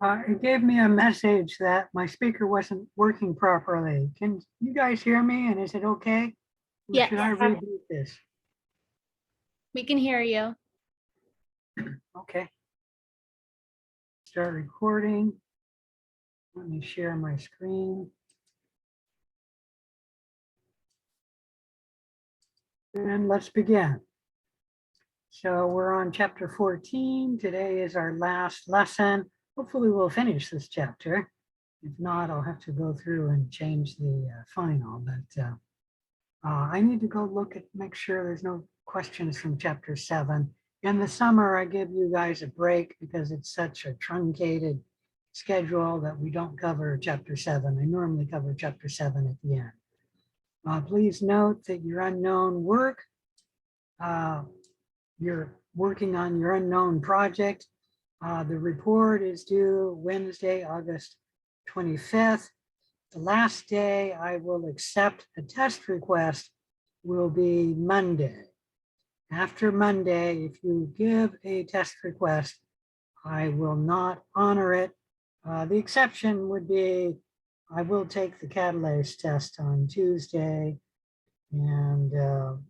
It gave me a message that my speaker wasn't working properly. Can you guys hear me and is it okay? Or Yes. should I reboot this? We can hear you. Okay. Start recording. Let me share my screen. And let's begin. So we're on chapter 14. Today is our last lesson. Hopefully we'll finish this chapter. If not, I'll have to go through and change the final, but I need to go look at, make sure there's no questions from chapter 7. In the summer, I give you guys a break because it's such a truncated schedule that we don't cover chapter 7. I normally cover chapter 7 at the end. Please note that your unknown work, you're working on your unknown project. The report is due Wednesday, August 25th. The last day I will accept a test request will be Monday. After Monday, if you give a test request, I will not honor it. The exception would be I will take the catalase test on Tuesday and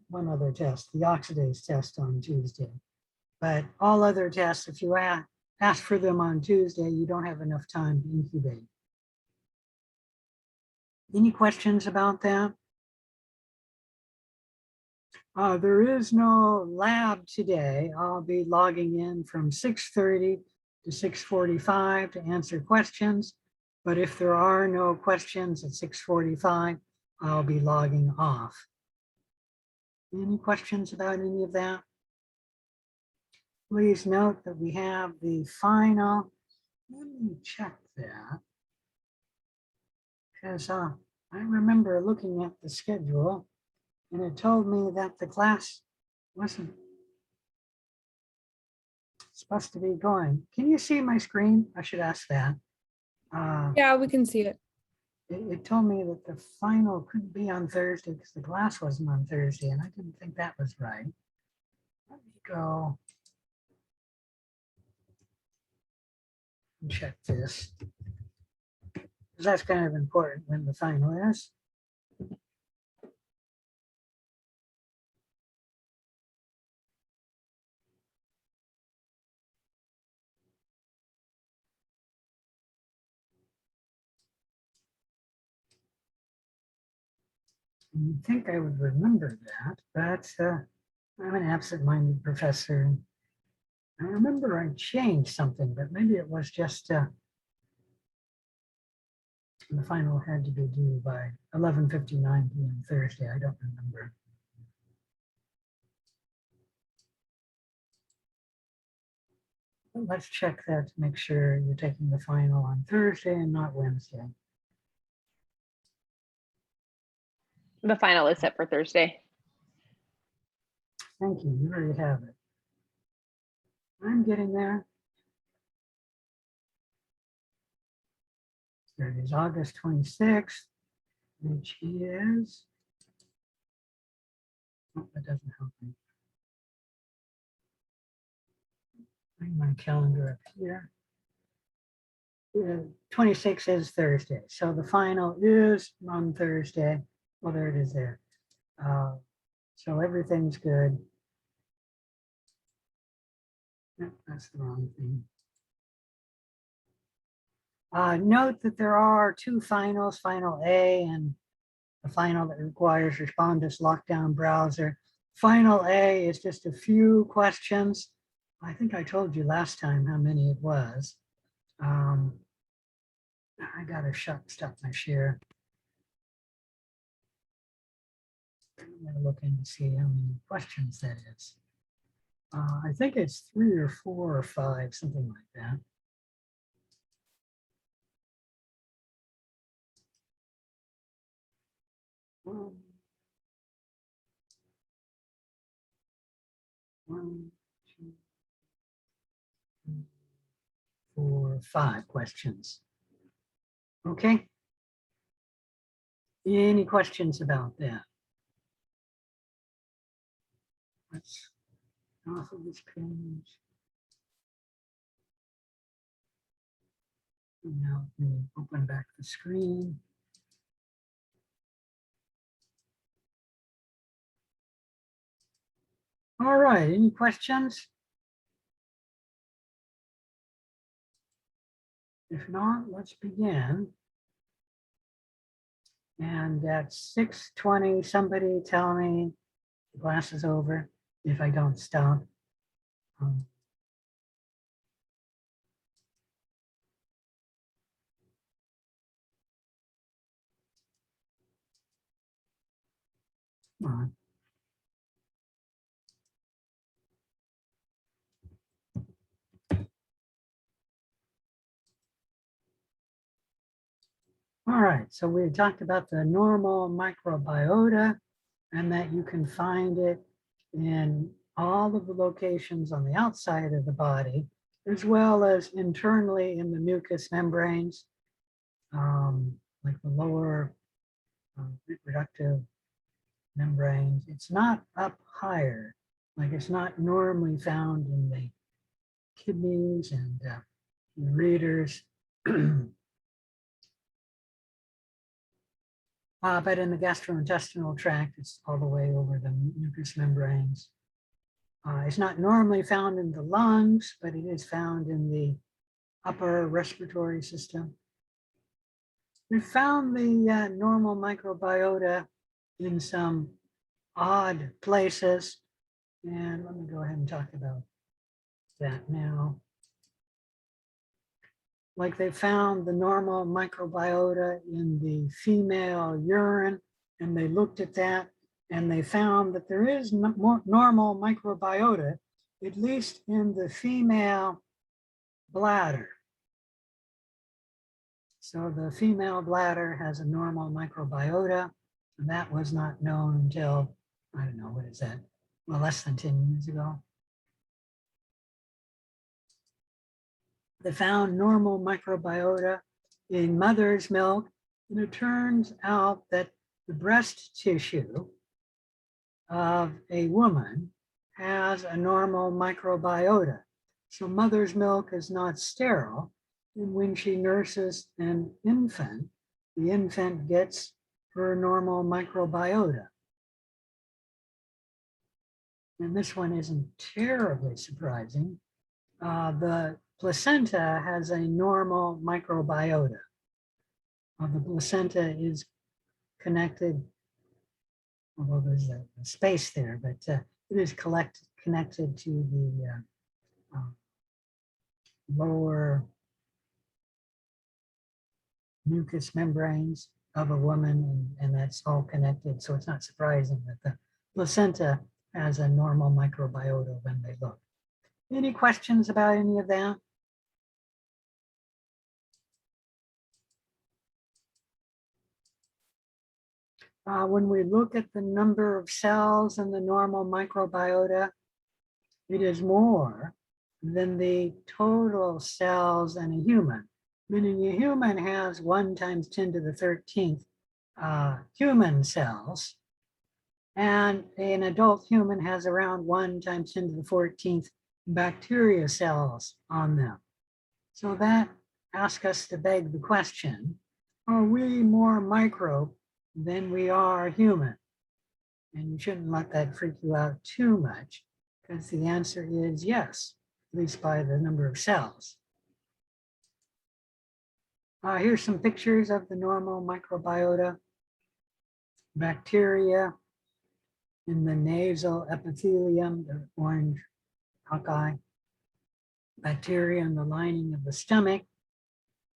one other test, the oxidase test on Tuesday. But all other tests, if you ask for them on Tuesday, you don't have enough time to incubate. Any questions about that? There is no lab today. I'll be logging in from 6:30 to 6:45 to answer questions. But if there are no questions at 6:45, I'll be logging off. Any questions about any of that? Please note that we have the final. Let me check that. Because I remember looking at the schedule and it told me that the class wasn't supposed to be going. Can you see my screen? I should ask that. Yeah, we can see it. It told me that the final couldn't be on Thursday because the class wasn't on Thursday, and I didn't think that was right. Let me go and check this. Because that's kind of important when the final is. You'd think I would remember that, but I'm an absent-minded professor. I remember I changed something, but maybe it was just the final had to be due by 11:59 p.m. Thursday. I don't remember. Let's check that to make sure you're taking the final on Thursday and not Wednesday. The final is set for Thursday. Thank you. You already have it. I'm getting there. There it is, August 26th, which is, oh, that doesn't help me. Bring my calendar up here. 26 is Thursday. So the final is on Thursday. Well, there it is there. So everything's good. Nope, that's the wrong thing. Note that there are two finals, Final A and the final that requires Respondus Lockdown Browser. Final A is just a few questions. I think I told you last time how many it was. I gotta stop my share. I'm gonna look in to see how many questions that is. I think it's 3 or 4 or 5, something like that. One, 2, 3, 4, 5 questions. Okay. Any questions about that? Let's off of this page. Now, let me open back the screen. All right, any questions? If not, let's begin. And at 6:20, somebody tell me the class is over if I don't stop. Um, come on. All right, so we talked about the normal microbiota and that you can find it in all of the locations on the outside of the body, as well as internally in the mucous membranes, like the lower reproductive membranes. It's not up higher, like it's not normally found in the kidneys and readers. But in the gastrointestinal tract, it's all the way over the mucous membranes. It's not normally found in the lungs, but it is found in the upper respiratory system. We found the normal microbiota in some odd places. And let me go ahead and talk about that now. Like they found the normal microbiota in the female urine, and they looked at that and they found that there is normal microbiota, at least in the female bladder. So the female bladder has a normal microbiota, and that was not known until, I don't know, what is that? Well, less than 10 years ago. They found normal microbiota in mother's milk, and it turns out that the breast tissue of a woman has a normal microbiota. So mother's milk is not sterile, and when she nurses an infant, the infant gets her normal microbiota. And this one isn't terribly surprising. The placenta has a normal microbiota. The placenta is connected, although there's a space there, but it is connected to the lower mucous membranes of a woman, and that's all connected. So it's not surprising that the placenta has a normal microbiota when they look. Any questions about any of that? When we look at the number of cells in the normal microbiota, it is more than the total cells in a human, meaning a human has 1 × 10⁻³ human cells, and an adult human has around 1 × 10⁻14 bacteria cells on them. So that asks us to beg the question, are we more microbe than we are human? And you shouldn't let that freak you out too much, because the answer is yes, at least by the number of cells. Here's some pictures of the normal microbiota. Bacteria in the nasal epithelium, the orange cocci. Bacteria in the lining of the stomach,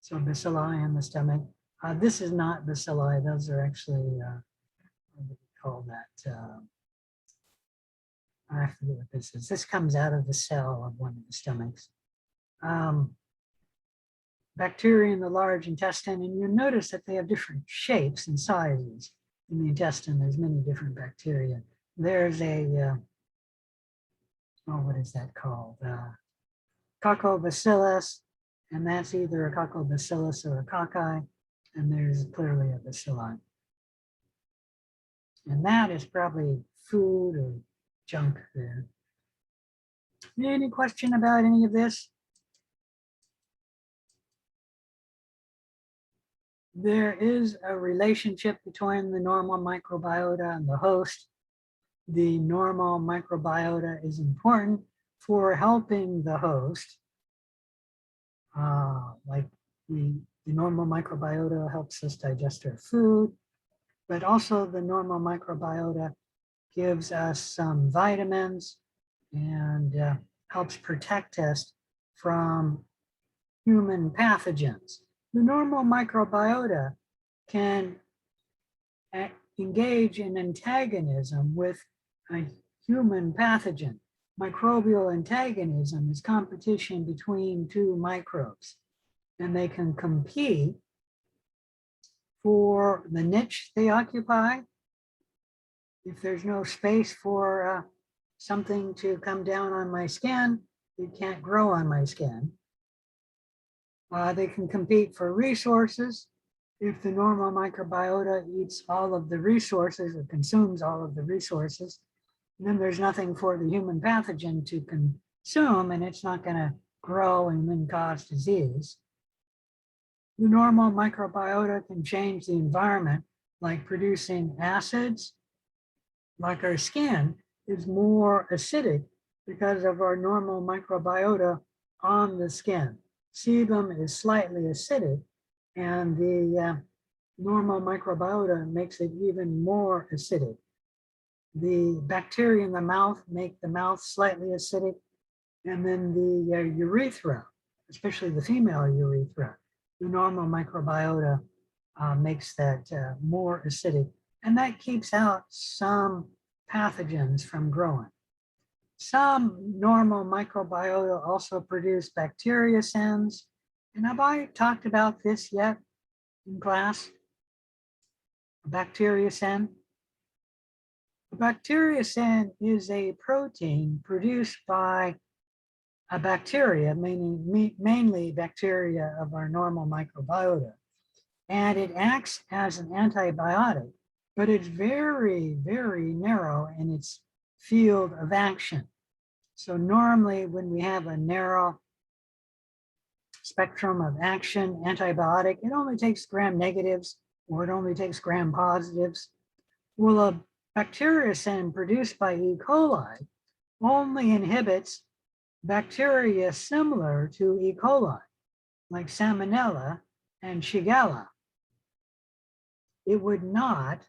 so bacilli in the stomach. This is not bacilli, those are actually, what do we call that? I forget what this is. This comes out of the cell of one of the stomachs. Bacteria in the large intestine, and you notice that they have different shapes and sizes. In the intestine, there's many different bacteria. There's a, what is that called? Coccobacillus, and that's either a coccobacillus or a cocci, and there's clearly a bacilli. And that is probably food or junk there. Any question about any of this? there is a relationship between the normal microbiota and the host. The normal microbiota is important for helping the host. Like the normal microbiota helps us digest our food, but also the normal microbiota gives us some vitamins and helps protect us from human pathogens. The normal microbiota can engage in antagonism with a human pathogen. Microbial antagonism is competition between two microbes, and they can compete for the niche they occupy. If there's no space for something to come down on my skin, it can't grow on my skin. They can compete for resources. If the normal microbiota eats all of the resources or consumes all of the resources, then there's nothing for the human pathogen to consume, and it's not going to grow and then cause disease. The normal microbiota can change the environment, like producing acids. Like our skin is more acidic because of our normal microbiota on the skin. Sebum is slightly acidic, and the normal microbiota makes it even more acidic. The bacteria in the mouth make the mouth slightly acidic, and then the urethra, especially the female urethra, the normal microbiota makes that more acidic, and that keeps out some pathogens from growing. Some normal microbiota also produce bacteriocins. And have I talked about this yet in class? A bacteriocin? A bacteriocin is a protein produced by a bacteria, mainly bacteria of our normal microbiota. And it acts as an antibiotic, but it's very, very narrow in its field of action. So normally when we have a narrow spectrum of action antibiotic, it only takes gram negatives or it only takes gram positives. Well, a bacteriocin produced by E. coli only inhibits bacteria similar to E. coli, like Salmonella and Shigella. It would not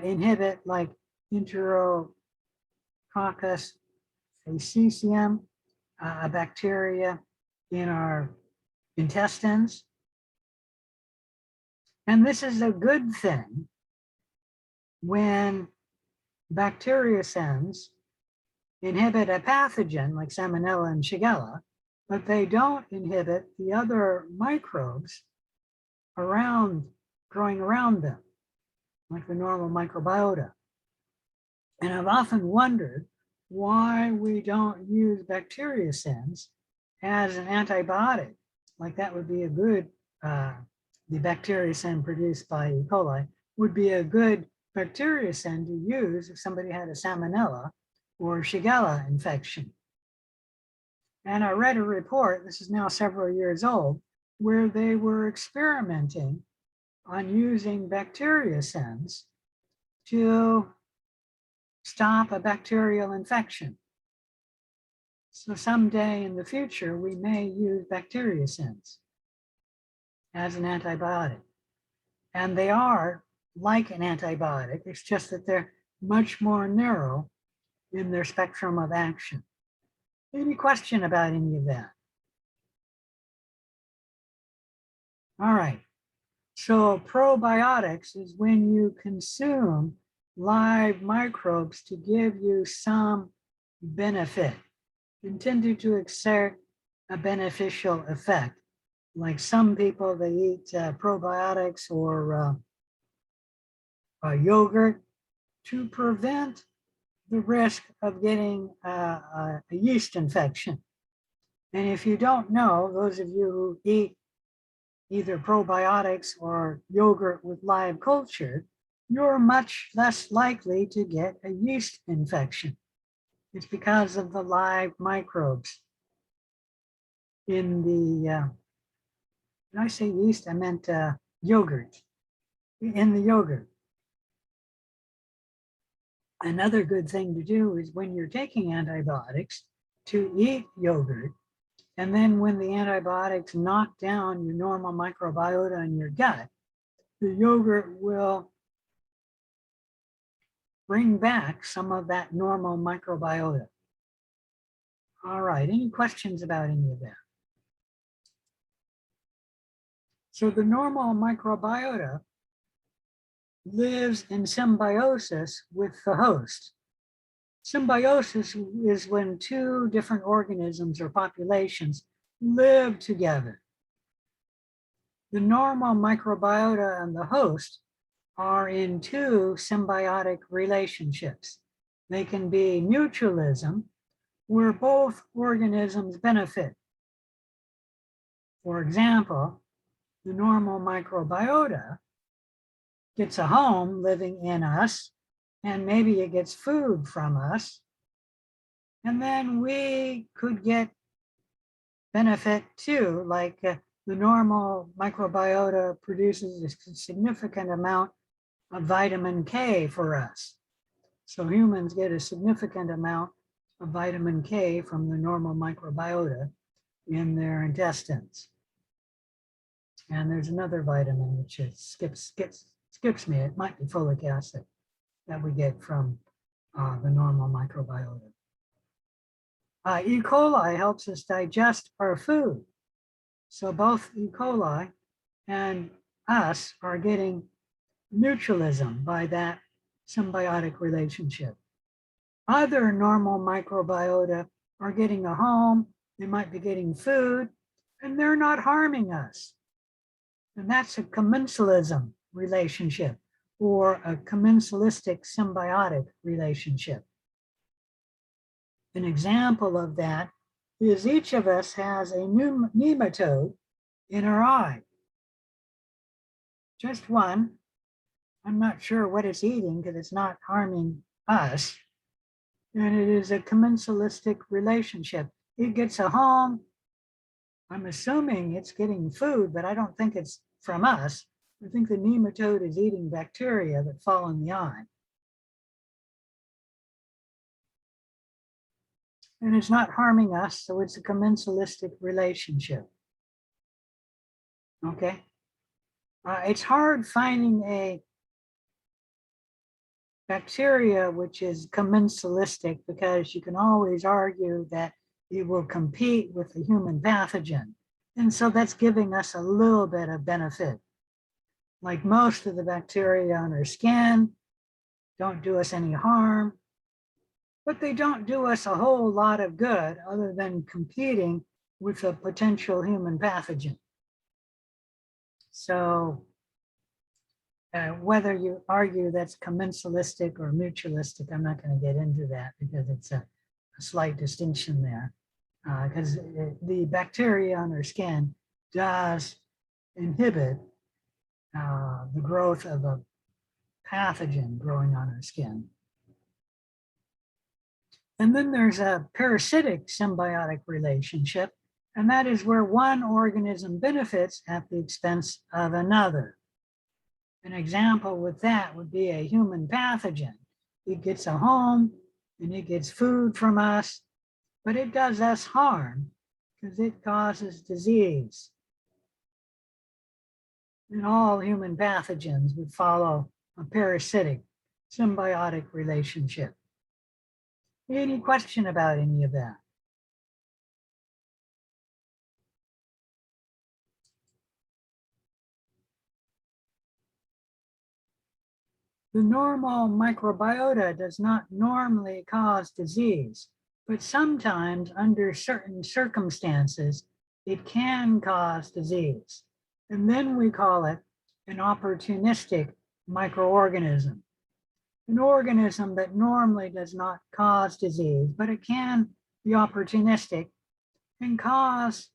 inhibit like Enterococcus faecium, a bacteria in our intestines. And this is a good thing when bacteriocins inhibit a pathogen like Salmonella and Shigella, but they don't inhibit the other microbes growing around them, like the normal microbiota. And I've often wondered why we don't use bacteriocins as an antibiotic. Like that would be a good, the bacteriocin produced by E. coli would be a good bacteriocin to use if somebody had a Salmonella or Shigella infection. And I read a report, this is now several years old, where they were experimenting on using bacteriocins to stop a bacterial infection. So someday in the future, we may use bacteriocins as an antibiotic. And they are like an antibiotic, it's just that they're much more narrow in their spectrum of action. Any question about any of that? All right, so probiotics is when you consume live microbes to give you some benefit, intended to exert a beneficial effect. Like some people, they eat probiotics or yogurt to prevent the risk of getting a yeast infection. And if you don't know, those of you who eat either probiotics or yogurt with live culture, you're much less likely to get a yeast infection. It's because of the live microbes in the, when I say yeast, I meant yogurt, in the yogurt. Another good thing to do is when you're taking antibiotics to eat yogurt. And then when the antibiotics knock down your normal microbiota in your gut, the yogurt will bring back some of that normal microbiota. All right, any questions about any of that? So the normal microbiota lives in symbiosis with the host. Symbiosis is when two different organisms or populations live together. The normal microbiota and the host are in two symbiotic relationships. They can be mutualism, where both organisms benefit. For example, the normal microbiota gets a home living in us, and maybe it gets food from us. And then we could get benefit too, like the normal microbiota produces a significant amount of vitamin K for us. So humans get a significant amount of vitamin K from the normal microbiota in their intestines. And there's another vitamin which skips me. It might be folic acid that we get from the normal microbiota. E. coli helps us digest our food. So both E. coli and us are getting mutualism by that symbiotic relationship. Other normal microbiota are getting a home, they might be getting food, and they're not harming us. And that's a commensalism relationship or a commensalistic symbiotic relationship. An example of that is each of us has a nematode in our eye. Just one. I'm not sure what it's eating because it's not harming us. And it is a commensalistic relationship. It gets a home. I'm assuming it's getting food, but I don't think it's from us. I think the nematode is eating bacteria that fall in the eye. And it's not harming us, so it's a commensalistic relationship. Okay. It's hard finding a bacteria which is commensalistic because you can always argue that it will compete with the human pathogen. And so that's giving us a little bit of benefit. Like most of the bacteria on our skin don't do us any harm, but they don't do us a whole lot of good other than competing with a potential human pathogen. So whether you argue that's commensalistic or mutualistic, I'm not going to get into that because it's a slight distinction there. Because the bacteria on our skin does inhibit the growth of a pathogen growing on our skin. And then there's a parasitic symbiotic relationship, and that is where one organism benefits at the expense of another. An example with that would be a human pathogen. It gets a home and it gets food from us, but it does us harm because it causes disease. And all human pathogens would follow a parasitic symbiotic relationship. Any question about any of that? The normal microbiota does not normally cause disease, but sometimes under certain circumstances, it can cause disease. And then we call it an opportunistic microorganism. An organism that normally does not cause disease, but it can be opportunistic and cause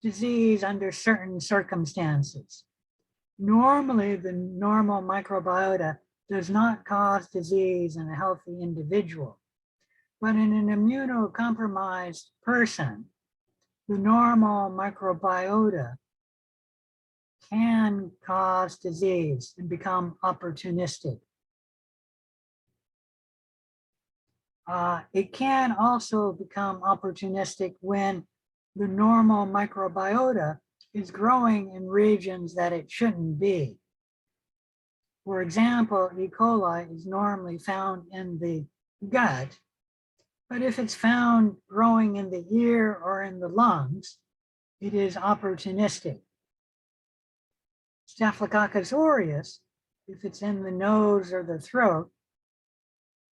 disease under certain circumstances. Normally, the normal microbiota does not cause disease in a healthy individual, but in an immunocompromised person, the normal microbiota can cause disease and become opportunistic. It can also become opportunistic when the normal microbiota is growing in regions that it shouldn't be. For example, E. coli is normally found in the gut, but if it's found growing in the ear or in the lungs, it is opportunistic. Staphylococcus aureus, if it's in the nose or the throat,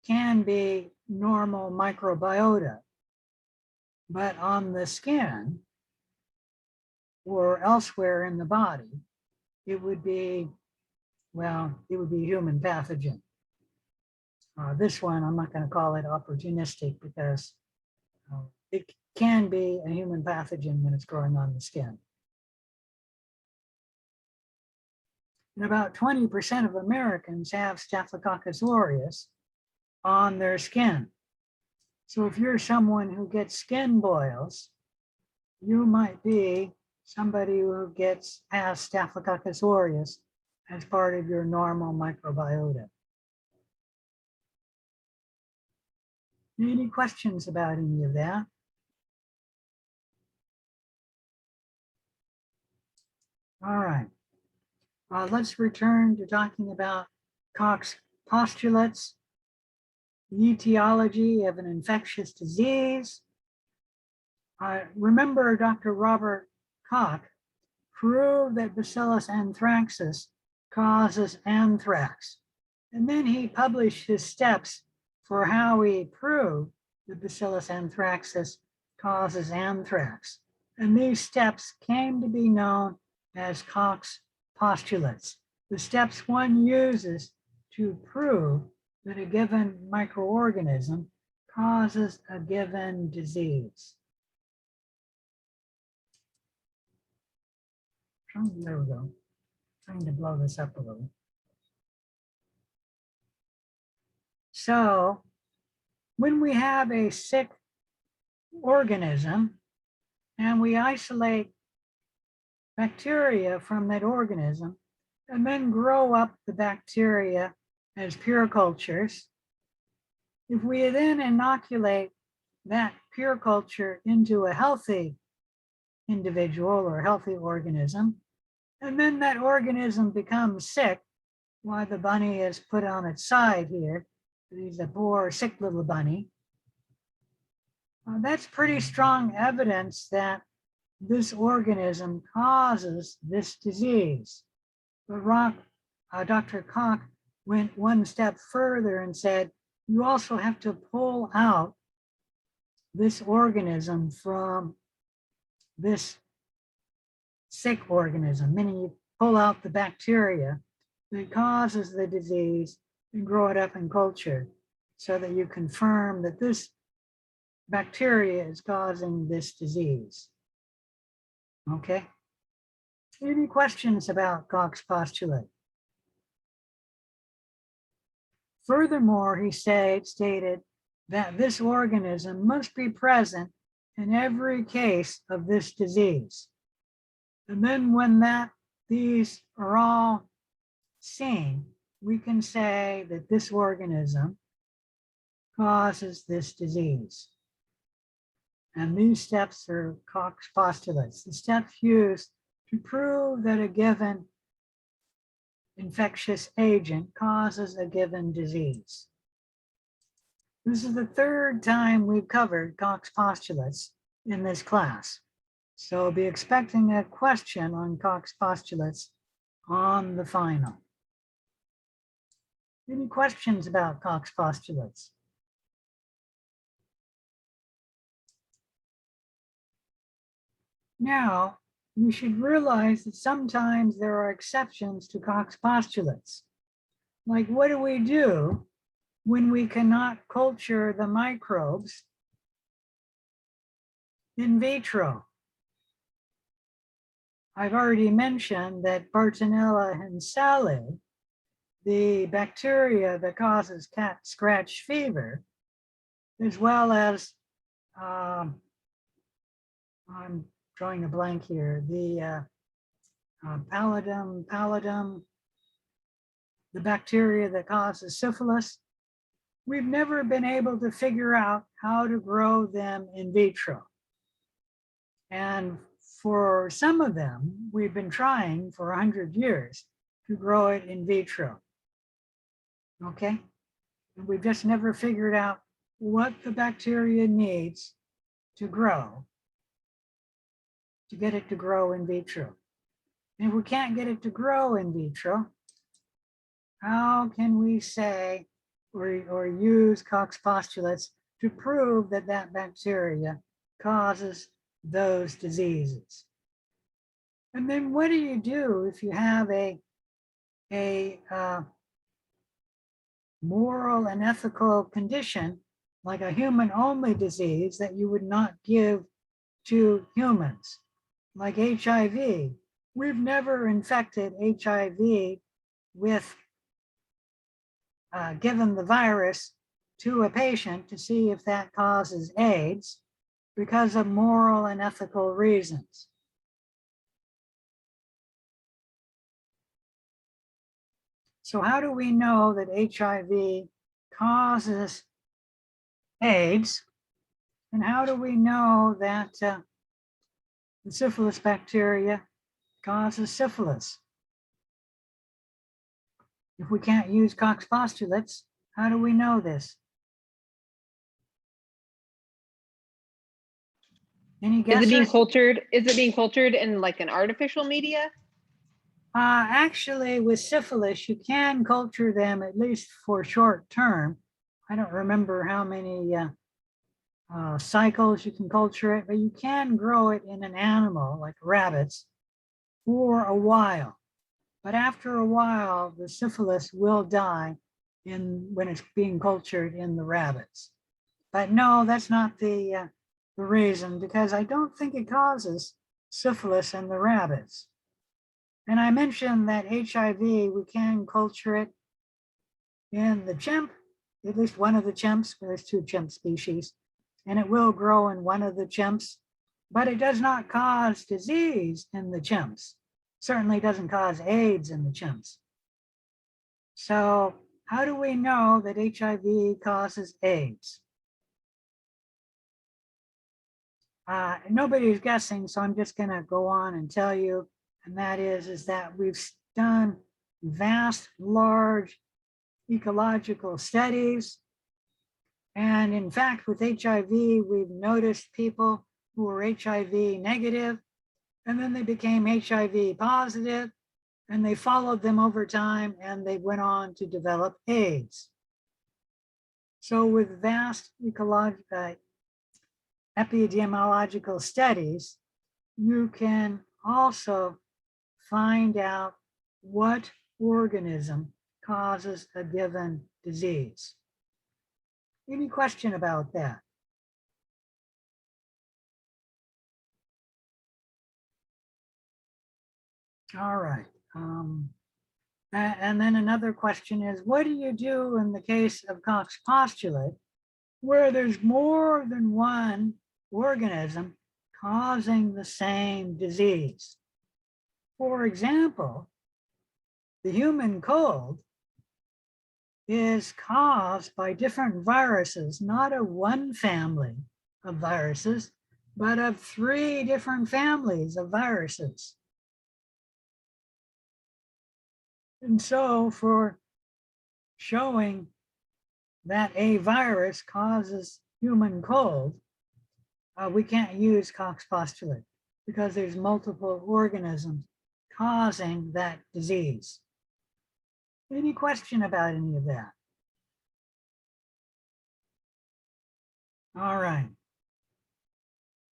can be normal microbiota, but on the skin or elsewhere in the body, it would be, well, it would be human pathogen. This one, I'm not going to call it opportunistic because it can be a human pathogen when it's growing on the skin. And about 20% of Americans have Staphylococcus aureus on their skin. So if you're someone who gets skin boils, you might be somebody who has Staphylococcus aureus as part of your normal microbiota. Any questions about any of that? All right. Let's return to talking about Koch's postulates, the etiology of an infectious disease. Remember, Dr. Robert Koch proved that Bacillus anthracis causes anthrax. And then he published his steps for how he proved that Bacillus anthracis causes anthrax. And these steps came to be known as Koch's postulates, the steps one uses to prove that a given microorganism causes a given disease. There we go. Trying to blow this up a little. So when we have a sick organism and we isolate bacteria from that organism and then grow up the bacteria as pure cultures, if we then inoculate that pure culture into a healthy individual or healthy organism, and then that organism becomes sick, why the bunny is put on its side here, he's a poor sick little bunny, that's pretty strong evidence that this organism causes this disease. But Dr. Koch went one step further and said, you also have to pull out this organism from this sick organism, meaning you pull out the bacteria that causes the disease and grow it up in culture so that you confirm that this bacteria is causing this disease. Okay. Any questions about Koch's postulate? Furthermore, he stated that this organism must be present in every case of this disease. And then when these are all seen, we can say that this organism causes this disease. And these steps are Koch's postulates, the steps used to prove that a given infectious agent causes a given disease. This is the third time we've covered Koch's postulates in this class. So be expecting a question on Koch's postulates on the final. Any questions about Koch's postulates? Now, you should realize that sometimes there are exceptions to Koch's postulates. Like, what do we do when we cannot culture the microbes in vitro? I've already mentioned that Bartonella henselae, the bacteria that causes cat scratch fever, as well as, I'm drawing a blank here, the pallidum, the bacteria that causes syphilis. We've never been able to figure out how to grow them in vitro. And for some of them, we've been trying for 100 years to grow it in vitro. Okay? And we've just never figured out what the bacteria needs to grow, to get it to grow in vitro. And if we can't get it to grow in vitro, how can we say or use Koch's postulates to prove that that bacteria causes those diseases? And then what do you do if you have a moral and ethical condition like a human-only disease that you would not give to humans, like HIV? We've never infected HIV with given the virus to a patient to see if that causes AIDS because of moral and ethical reasons. So how do we know that HIV causes AIDS? And how do we know that the syphilis bacteria causes syphilis? If we can't use Koch's postulates, how do we know this? Any Is guesses? it being cultured? Is it being cultured in like an artificial media? Actually, with syphilis, you can culture them at least for short term. I don't remember how many cycles you can culture it, but you can grow it in an animal like rabbits for a while. But after a while, the syphilis will die when it's being cultured in the rabbits. But no, that's not the reason, because I don't think it causes syphilis in the rabbits. And I mentioned that HIV, we can culture it in the chimp, at least one of the chimps, there's 2 chimp species, and it will grow in one of the chimps, but it does not cause disease in the chimps. Certainly doesn't cause AIDS in the chimps. So how do we know that HIV causes AIDS? Nobody's guessing, so I'm just gonna go on and tell you, and that is that we've done vast, large ecological studies. And in fact, with HIV, we've noticed people who were HIV negative, and then they became HIV positive, and they followed them over time, and they went on to develop AIDS. So with vast epidemiological studies, you can also find out what organism causes a given disease. Any question about that? All right. And then another question is, what do you do in the case of Koch's postulate where there's more than one organism causing the same disease? For example, the human cold is caused by different viruses, not of one family of viruses, but of 3 different families of viruses. And so for showing that a virus causes human cold, we can't use Koch's postulate because there's multiple organisms causing that disease. Any question about any of that? All right.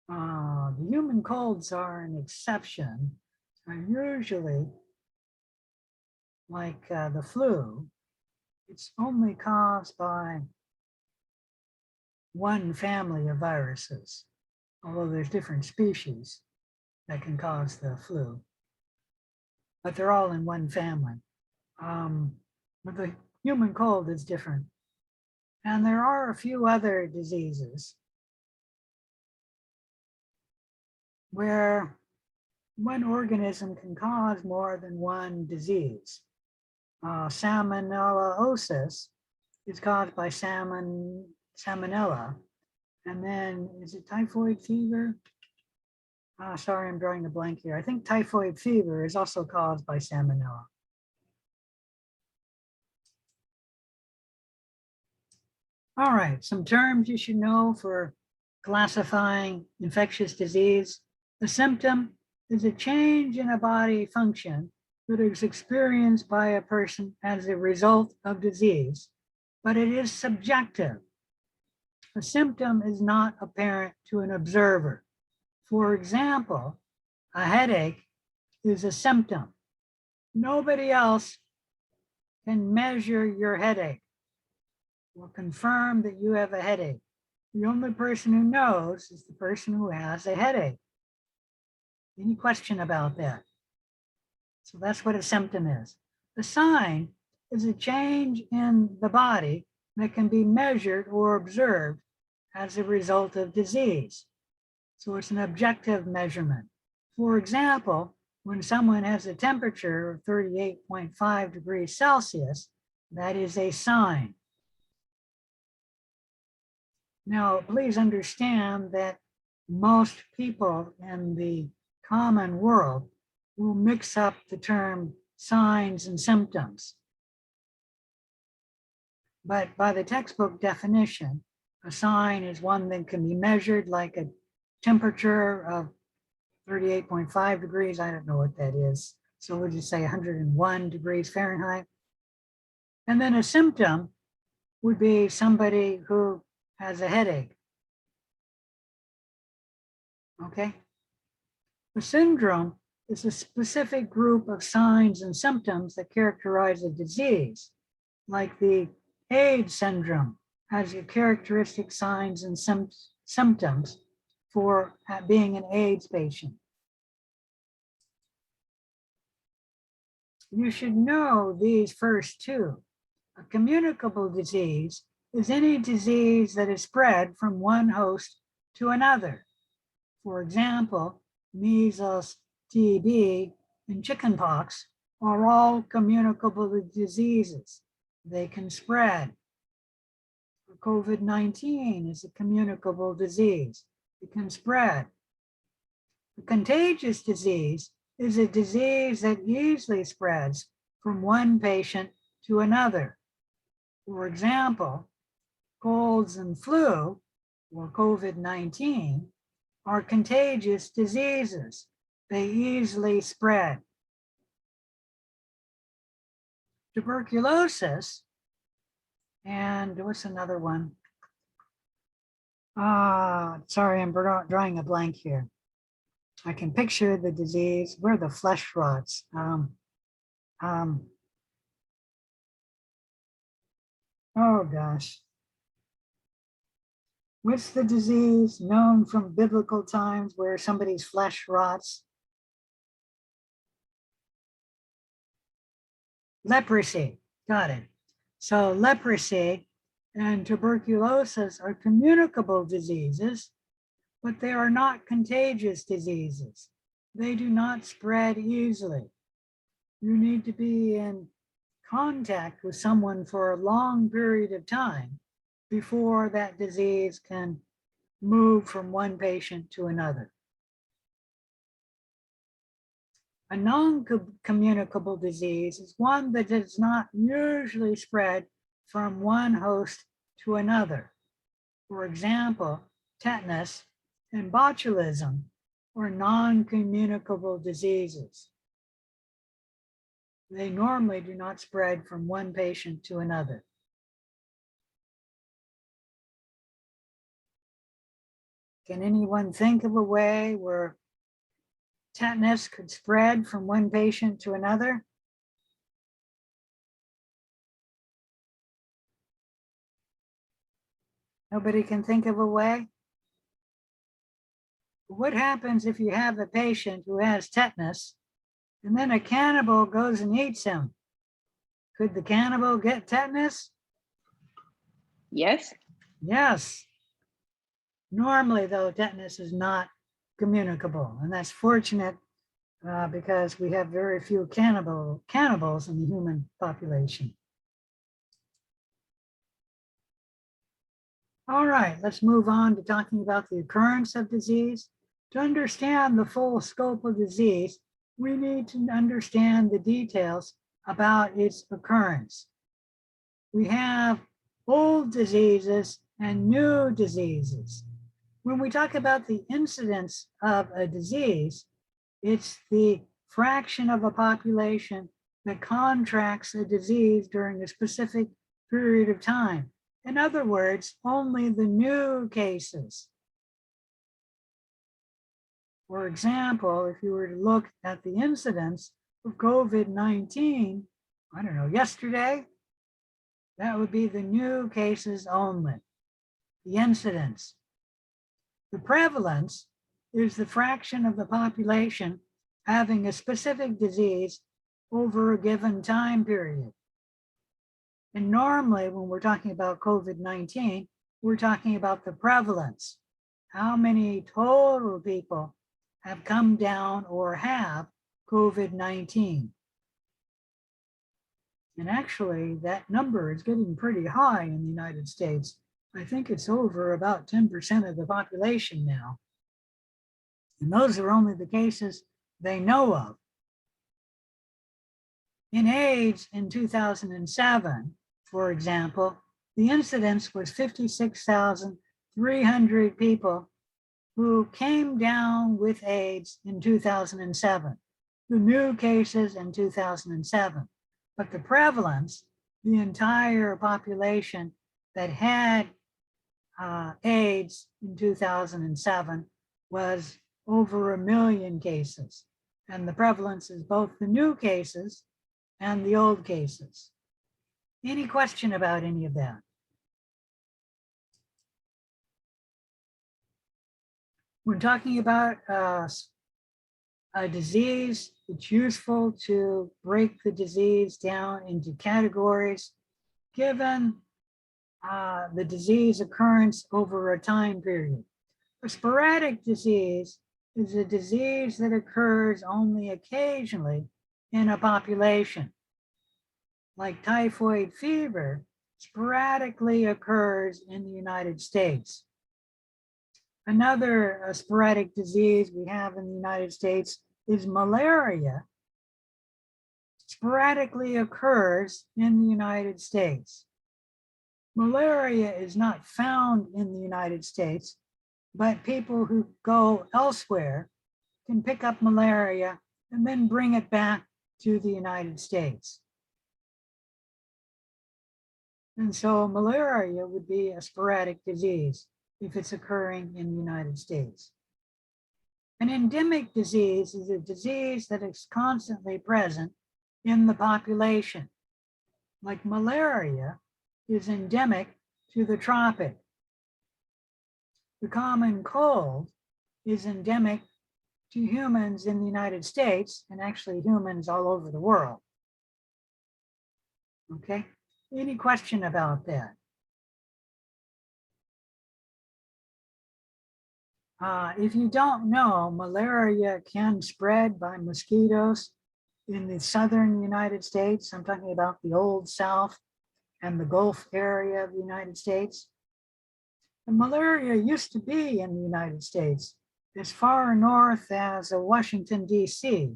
The human colds are an exception. Are usually like the flu. It's only caused by one family of viruses, although there's different species that can cause the flu, but they're all in one family. But the human cold is different. And there are a few other diseases where one organism can cause more than one disease. Salmonellosis is caused by salmonella. And then is it typhoid fever? Sorry, I'm drawing a blank here. I think typhoid fever is also caused by salmonella. All right, some terms you should know for classifying infectious disease. The symptom is a change in a body function that is experienced by a person as a result of disease, but it is subjective. A symptom is not apparent to an observer. For example, a headache is a symptom. Nobody else can measure your headache or confirm that you have a headache. The only person who knows is the person who has a headache. Any question about that? So that's what a symptom is. The sign is a change in the body that can be measured or observed as a result of disease. So it's an objective measurement. For example, when someone has a temperature of 38.5 degrees Celsius, that is a sign. Now, please understand that most people in the common world will mix up the term signs and symptoms. But by the textbook definition, a sign is one that can be measured, like a temperature of 38.5 degrees. I don't know what that is. So we'll just say 101 degrees Fahrenheit. And then a symptom would be somebody who has a headache. Okay. The syndrome is a specific group of signs and symptoms that characterize a disease, like the AIDS syndrome has the characteristic signs and symptoms for being an AIDS patient. You should know these first two. A communicable disease is any disease that is spread from one host to another. For example, measles, TB, and chickenpox are all communicable diseases. They can spread. COVID-19 is a communicable disease. It can spread. A contagious disease is a disease that easily spreads from one patient to another. For example, colds and flu, or COVID-19, are contagious diseases. They easily spread. Tuberculosis, and what's another one? Sorry, I'm drawing a blank here. I can picture the disease where the flesh rots. Oh gosh. What's the disease known from biblical times where somebody's flesh rots? Leprosy, got it. So leprosy and tuberculosis are communicable diseases, but they are not contagious diseases. They do not spread easily. You need to be in contact with someone for a long period of time before that disease can move from one patient to another. A non-communicable disease is one that does not usually spread from one host to another. For example, tetanus and botulism are non-communicable diseases. They normally do not spread from one patient to another. Can anyone think of a way where tetanus could spread from one patient to another? Nobody can think of a way? What happens if you have a patient who has tetanus and then a cannibal goes and eats him? Could the cannibal get tetanus? Yes. Yes. Normally, though, tetanus is not communicable, and that's fortunate because we have very few cannibals in the human population. All right, let's move on to talking about the occurrence of disease. To understand the full scope of disease, we need to understand the details about its occurrence. We have old diseases and new diseases. When we talk about the incidence of a disease, it's the fraction of a population that contracts a disease during a specific period of time. In other words, only the new cases. For example, if you were to look at the incidence of COVID-19, I don't know, yesterday, that would be the new cases only, the incidence. The prevalence is the fraction of the population having a specific disease over a given time period. And normally when we're talking about COVID-19, we're talking about the prevalence. How many total people have come down or have COVID-19? And actually that number is getting pretty high in the United States. I think it's over about 10% of the population now. And those are only the cases they know of. In AIDS in 2007, for example, the incidence was 56,300 people who came down with AIDS in 2007, the new cases in 2007. But the prevalence, the entire population that had AIDS in 2007 was over 1 million cases. And the prevalence is both the new cases and the old cases. Any question about any of that? We're talking about a disease. It's useful to break the disease down into categories given the disease occurrence over a time period. A sporadic disease is a disease that occurs only occasionally in a population. Like typhoid fever, sporadically occurs in the United States. Another sporadic disease we have in the United States is malaria. Sporadically occurs in the United States. Malaria is not found in the United States, but people who go elsewhere can pick up malaria and then bring it back to the United States. And so malaria would be a sporadic disease if it's occurring in the United States. An endemic disease is a disease that is constantly present in the population. Like malaria is endemic to the tropic. The common cold is endemic to humans in the United States and actually humans all over the world. Okay, any question about that? If you don't know, malaria can spread by mosquitoes in the southern United States. I'm talking about the Old South and the Gulf area of the United States. And malaria used to be in the United States as far north as Washington, D.C.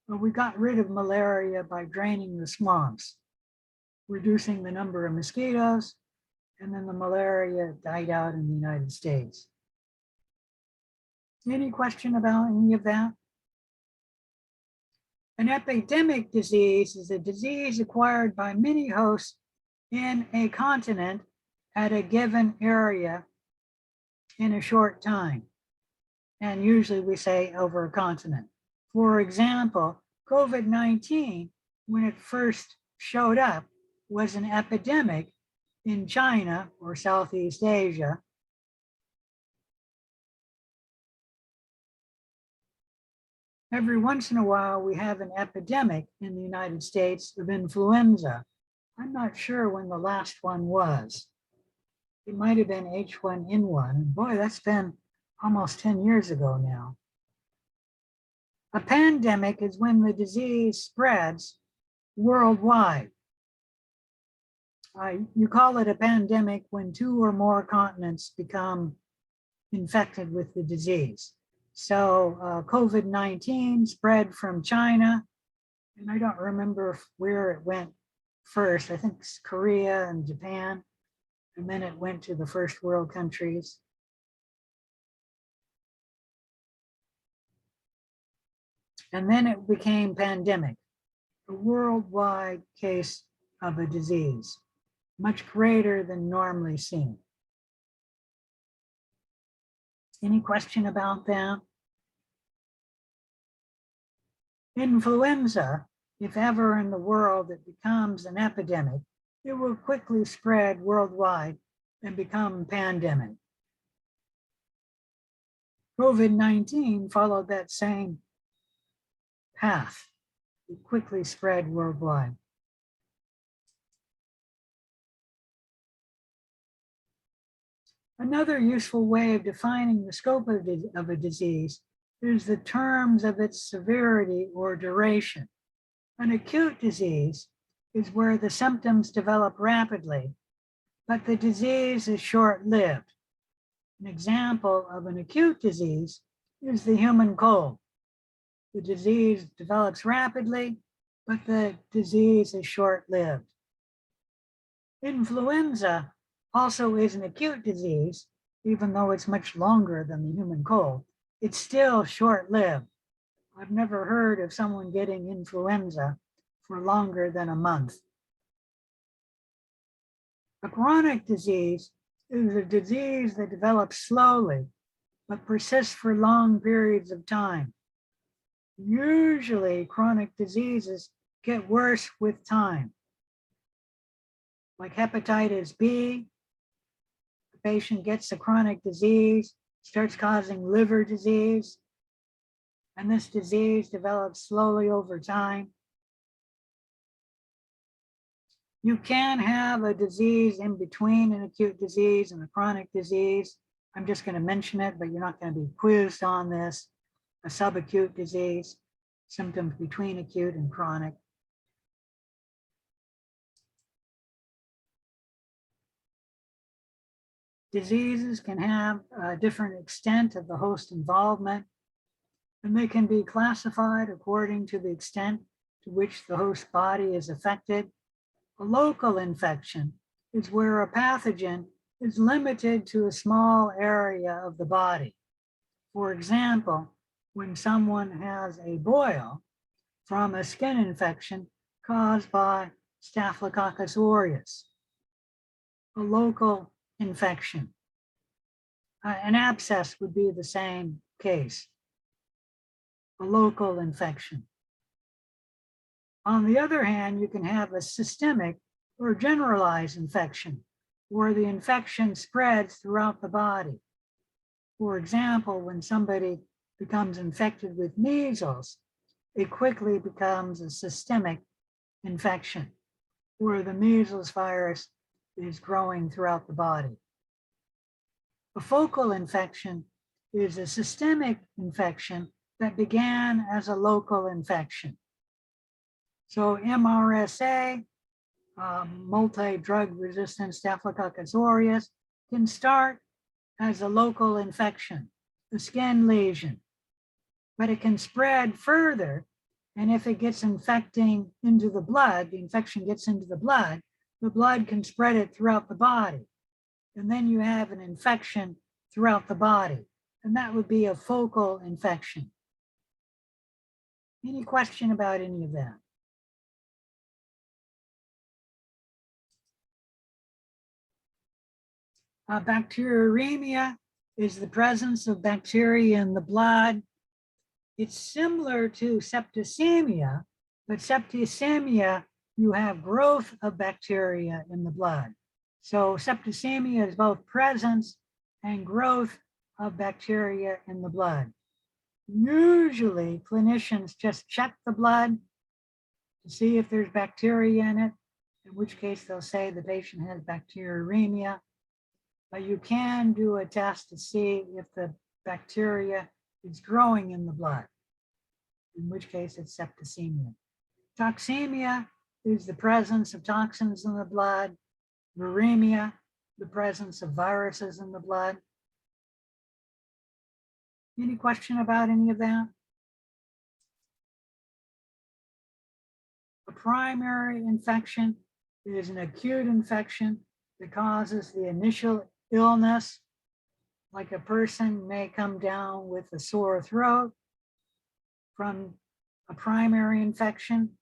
But we got rid of malaria by draining the swamps, reducing the number of mosquitoes, and then the malaria died out in the United States. Any question about any of that? An epidemic disease is a disease acquired by many hosts in a continent at a given area in a short time. And usually we say over a continent. For example, COVID-19, when it first showed up, was an epidemic in China or Southeast Asia. Every once in a while, we have an epidemic in the United States of influenza. I'm not sure when the last one was. It might have been H1N1. Boy, that's been almost 10 years ago now. A pandemic is when the disease spreads worldwide. You call it a pandemic when 2 or more continents become infected with the disease. So COVID-19 spread from China, and I don't remember where it went first. I think it's Korea and Japan, and then it went to the first world countries. And then it became pandemic, a worldwide case of a disease, much greater than normally seen. Any question about that? Influenza, if ever in the world it becomes an epidemic, it will quickly spread worldwide and become pandemic. COVID-19 followed that same path. It quickly spread worldwide. Another useful way of defining the scope of a disease is the terms of its severity or duration. An acute disease is where the symptoms develop rapidly, but the disease is short-lived. An example of an acute disease is the human cold. The disease develops rapidly, but the disease is short-lived. Influenza also is an acute disease, even though it's much longer than the human cold. It's still short-lived. I've never heard of someone getting influenza for longer than a month. A chronic disease is a disease that develops slowly, but persists for long periods of time. Usually, chronic diseases get worse with time. Like hepatitis B, the patient gets a chronic disease, starts causing liver disease, and this disease develops slowly over time. You can have a disease in between an acute disease and a chronic disease. I'm just going to mention it, but you're not going to be quizzed on this. A subacute disease, symptoms between acute and chronic. Diseases can have a different extent of the host involvement, and they can be classified according to the extent to which the host body is affected. A local infection is where a pathogen is limited to a small area of the body. For example, when someone has a boil from a skin infection caused by Staphylococcus aureus, a local infection. An abscess would be the same case, a local infection. On the other hand, you can have a systemic or generalized infection where the infection spreads throughout the body. For example, when somebody becomes infected with measles, it quickly becomes a systemic infection where the measles virus is growing throughout the body. A focal infection is a systemic infection that began as a local infection. So MRSA, multi-drug resistant Staphylococcus aureus, can start as a local infection, a skin lesion, but it can spread further. And if it gets infecting into the blood, the infection gets into the blood can spread it throughout the body. And then you have an infection throughout the body. And that would be a focal infection. Any question about any of that? Bacteremia is the presence of bacteria in the blood. It's similar to septicemia, but septicemia, you have growth of bacteria in the blood. So septicemia is both presence and growth of bacteria in the blood. Usually clinicians just check the blood to see if there's bacteria in it, in which case they'll say the patient has bacteremia. But you can do a test to see if the bacteria is growing in the blood. in which case it's septicemia. Toxemia is the presence of toxins in the blood. Viremia, the presence of viruses in the blood. Any question about any of that? A primary infection is an acute infection that causes the initial illness, like a person may come down with a sore throat from a primary infection.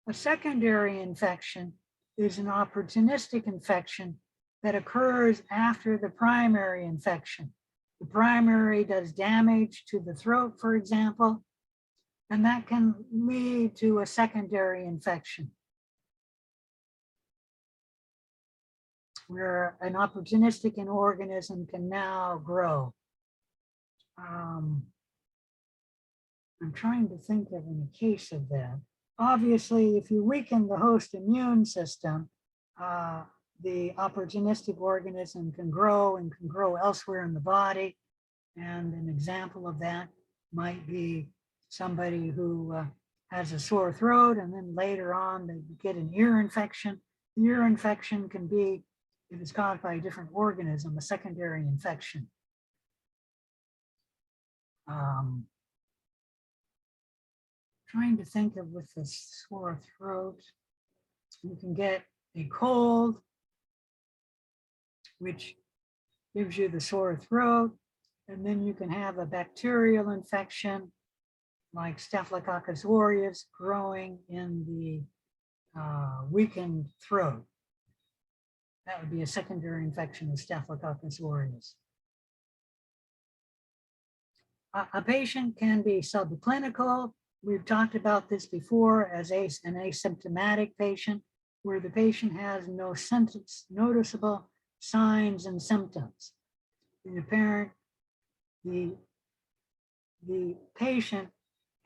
A secondary infection is an opportunistic infection that occurs after the primary infection. The primary does damage to the throat, for example, and that can lead to a secondary infection, where an opportunistic organism can now grow. I'm trying to think of in a case of that. Obviously, if you weaken the host immune system, the opportunistic organism can grow and can grow elsewhere in the body. And an example of that might be somebody who has a sore throat, and then later on they get an ear infection. The ear infection can be, if it's caused by a different organism, a secondary infection. Trying to think of with the sore throat, you can get a cold, which gives you the sore throat, and then you can have a bacterial infection like Staphylococcus aureus growing in the weakened throat. That would be a secondary infection of Staphylococcus aureus. A patient can be subclinical. We've talked about this before as an asymptomatic patient, where the patient has no noticeable signs and symptoms. The patient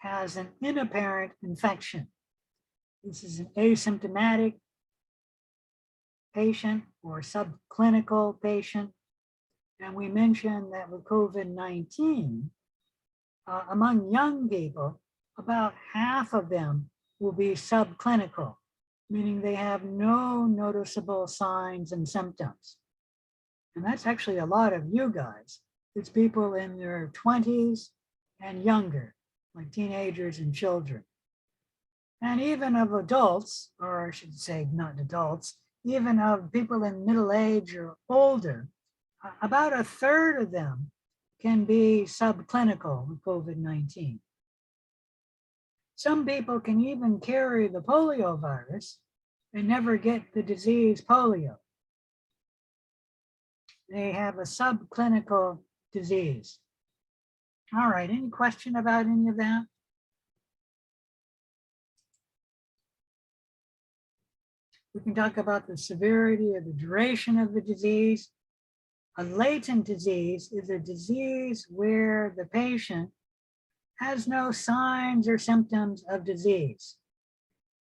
has an inapparent infection. This is an asymptomatic patient or subclinical patient. And we mentioned that with COVID-19, among young people, about half of them will be subclinical, meaning they have no noticeable signs and symptoms. And that's actually a lot of you guys. It's people in their 20s and younger, like teenagers and children. And even of adults, or I should say not adults, even of people in middle age or older, about a third of them can be subclinical with COVID-19. Some people can even carry the polio virus and never get the disease polio. They have a subclinical disease. All right, any question about any of that? We can talk about the severity or the duration of the disease. A latent disease is a disease where the patient has no signs or symptoms of disease.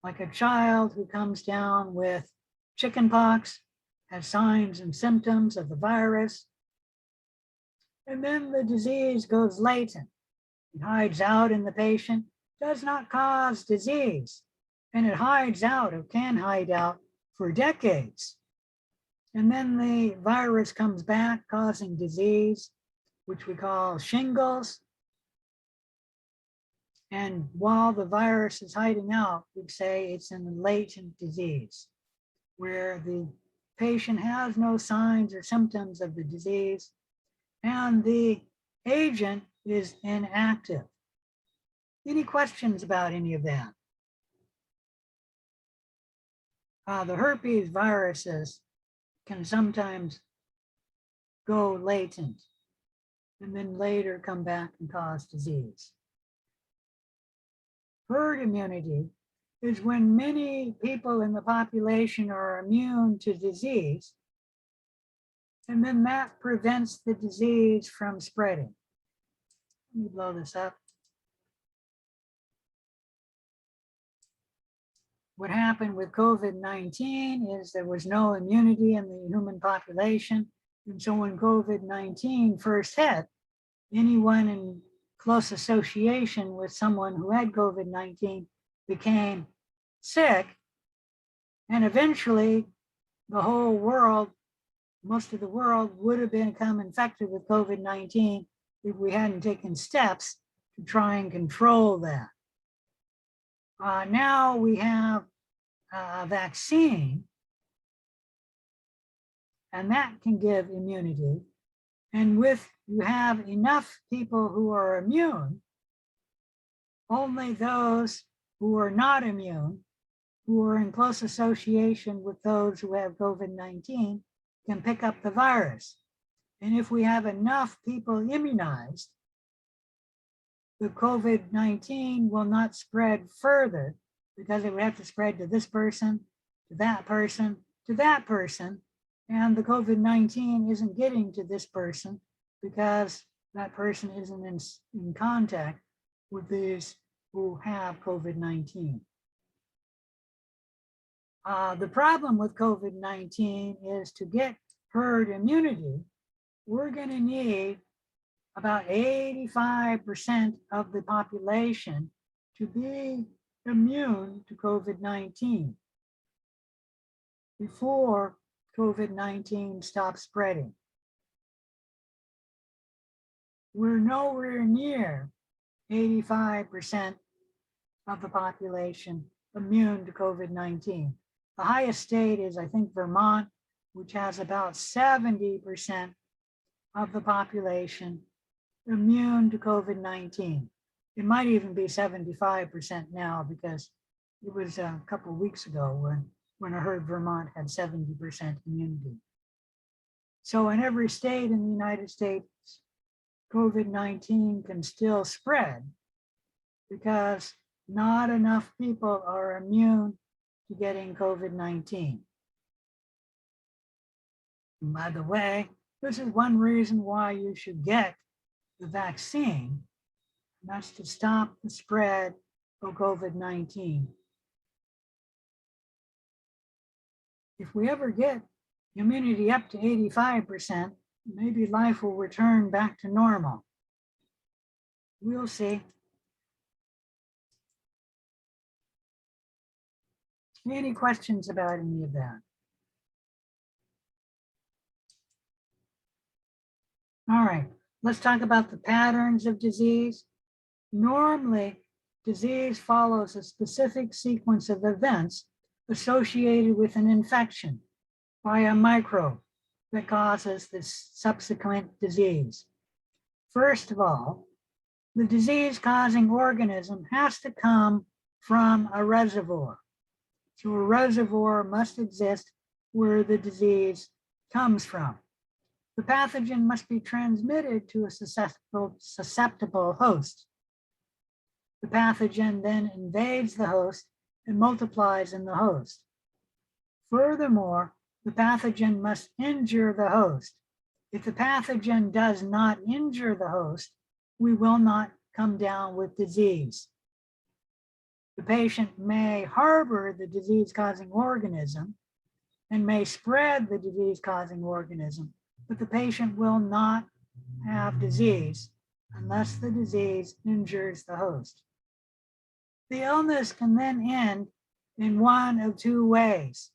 Like a child who comes down with chickenpox, has signs and symptoms of the virus, and then the disease goes latent. It hides out in the patient, does not cause disease, and it hides out or can hide out for decades. And then the virus comes back causing disease, which we call shingles. And while the virus is hiding out, we'd say it's a latent disease, where the patient has no signs or symptoms of the disease, and the agent is inactive. Any questions about any of that? The herpes viruses can sometimes go latent and then later come back and cause disease. Herd immunity is when many people in the population are immune to disease, and then that prevents the disease from spreading. Let me blow this up. What happened with COVID-19 is there was no immunity in the human population. And so when COVID-19 first hit, anyone in close association with someone who had COVID-19 became sick. And eventually the whole world, most of the world would have become infected with COVID-19 if we hadn't taken steps to try and control that. Now we have a vaccine, and that can give immunity. And with you have enough people who are immune, only those who are not immune, who are in close association with those who have COVID-19, can pick up the virus. And if we have enough people immunized, the COVID-19 will not spread further, because it would have to spread to this person, to that person, to that person. And the COVID-19 isn't getting to this person because that person isn't in contact with these who have COVID-19. The problem with COVID-19 is to get herd immunity, we're going to need about 85% of the population to be immune to COVID-19 before COVID-19 stops spreading. We're nowhere near 85% of the population immune to COVID-19. The highest state is, I think, Vermont, which has about 70% of the population immune to COVID-19. It might even be 75% now, because it was a couple of weeks ago when I heard Vermont had 70% immunity. So in every state in the United States, COVID-19 can still spread because not enough people are immune to getting COVID-19. By the way, this is one reason why you should get the vaccine. And that's to stop the spread of COVID-19. If we ever get immunity up to 85%, maybe life will return back to normal. We'll see. Any questions about any of that? All right, let's talk about the patterns of disease. Normally, disease follows a specific sequence of events associated with an infection by a microbe that causes this subsequent disease. First of all, the disease-causing organism has to come from a reservoir. So a reservoir must exist where the disease comes from. The pathogen must be transmitted to a susceptible host. The pathogen then invades the host and multiplies in the host. Furthermore, the pathogen must injure the host. If the pathogen does not injure the host, we will not come down with disease. The patient may harbor the disease-causing organism and may spread the disease-causing organism, but the patient will not have disease unless the disease injures the host. The illness can then end in one of two ways.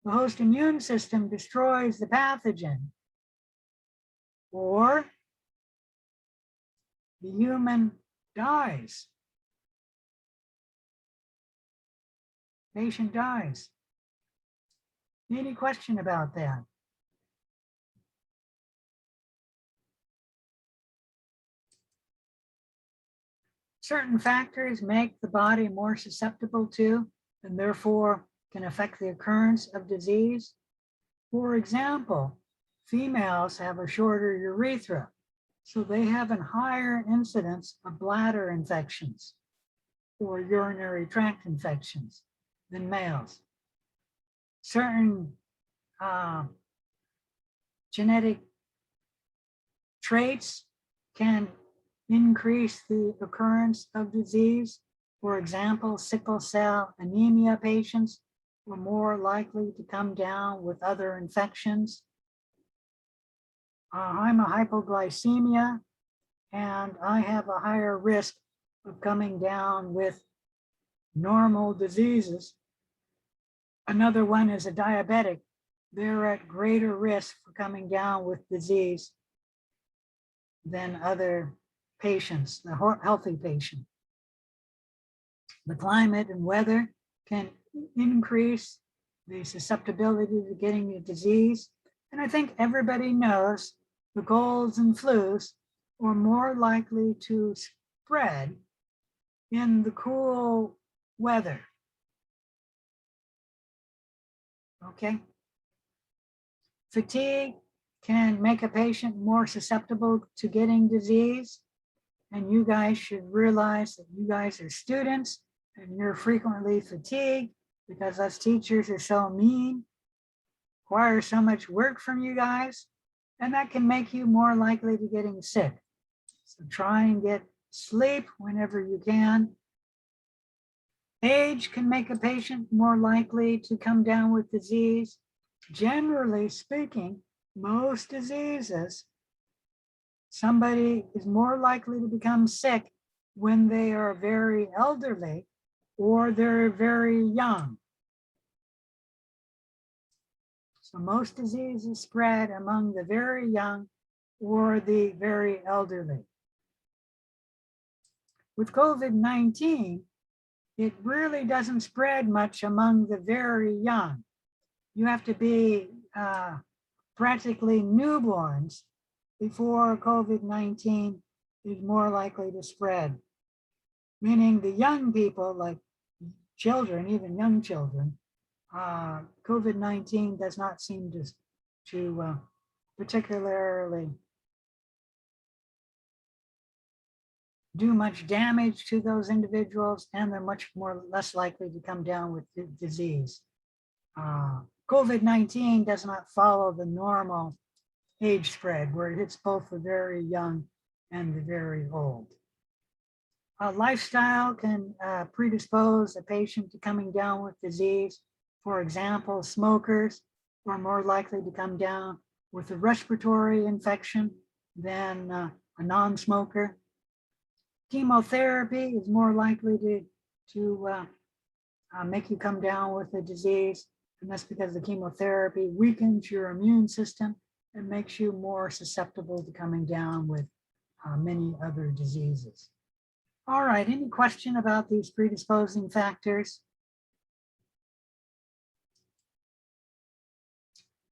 The host immune system destroys the pathogen, or the human dies. Patient dies. Any question about that? Certain factors make the body more susceptible to, and therefore can affect the occurrence of disease. For example, females have a shorter urethra, so they have a higher incidence of bladder infections or urinary tract infections than males. Certain genetic traits can increase the occurrence of disease. For example, sickle cell anemia patients were more likely to come down with other infections. Hypoglycemia and I have a higher risk of coming down with normal diseases. Another one is a diabetic. They're at greater risk for coming down with disease than other patients, the healthy patient. The climate and weather can increase the susceptibility to getting a disease. And I think everybody knows the colds and flus are more likely to spread in the cool weather. Okay. Fatigue can make a patient more susceptible to getting disease. And you guys should realize that you guys are students and you're frequently fatigued because us teachers are so mean, require so much work from you guys, and that can make you more likely to getting sick. So try and get sleep whenever you can. Age can make a patient more likely to come down with disease. Generally speaking, most diseases, somebody is more likely to become sick when they are very elderly or they're very young. So most diseases spread among the very young or the very elderly. With COVID-19, it really doesn't spread much among the very young. You have to be practically newborns before COVID-19 is more likely to spread. Meaning the young people, like children, even young children, COVID-19 does not seem to particularly do much damage to those individuals, and they're much less likely to come down with the disease. COVID-19 does not follow the normal age spread where it hits both the very young and the very old. Lifestyle can predispose a patient to coming down with disease. For example, smokers are more likely to come down with a respiratory infection than a non-smoker. Chemotherapy is more likely to make you come down with a disease, and that's because the chemotherapy weakens your immune system and makes you more susceptible to coming down with many other diseases. All right, any question about these predisposing factors?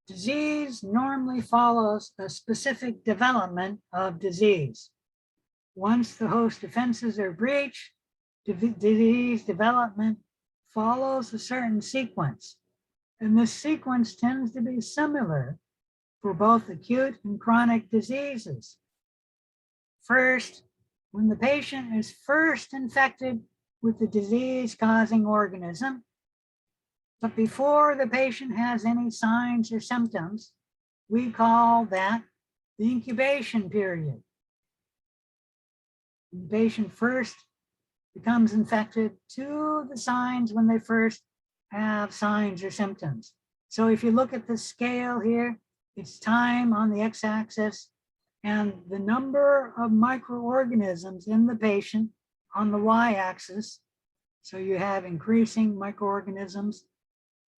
Disease normally follows a specific development of disease. Once the host defenses are breached, disease development follows a certain sequence. And this sequence tends to be similar for both acute and chronic diseases. First, when the patient is first infected with the disease-causing organism, but before the patient has any signs or symptoms, we call that the incubation period. The patient first becomes infected to the signs when they first have signs or symptoms. So if you look at the scale here, it's time on the x-axis and the number of microorganisms in the patient on the y-axis. So you have increasing microorganisms.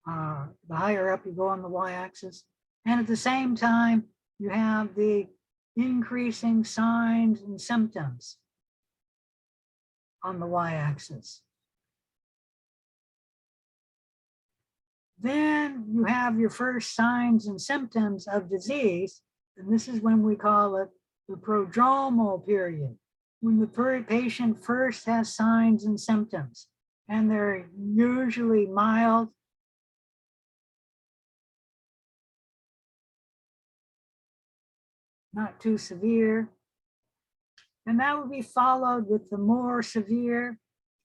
The higher up you go on the y-axis. And at the same time, you have the increasing signs and symptoms on the y-axis. Then you have your first signs and symptoms of disease, and this is when we call it the prodromal period, when the patient first has signs and symptoms, and they're usually mild, not too severe. And that will be followed with the more severe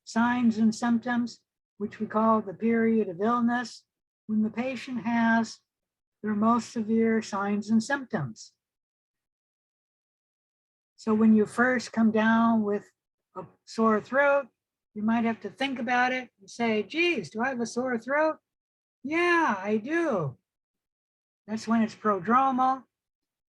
signs and symptoms, which we call the period of illness, when the patient has their most severe signs and symptoms. So when you first come down with a sore throat, you might have to think about it and say, geez, do I have a sore throat? Yeah, I do. That's when it's prodromal.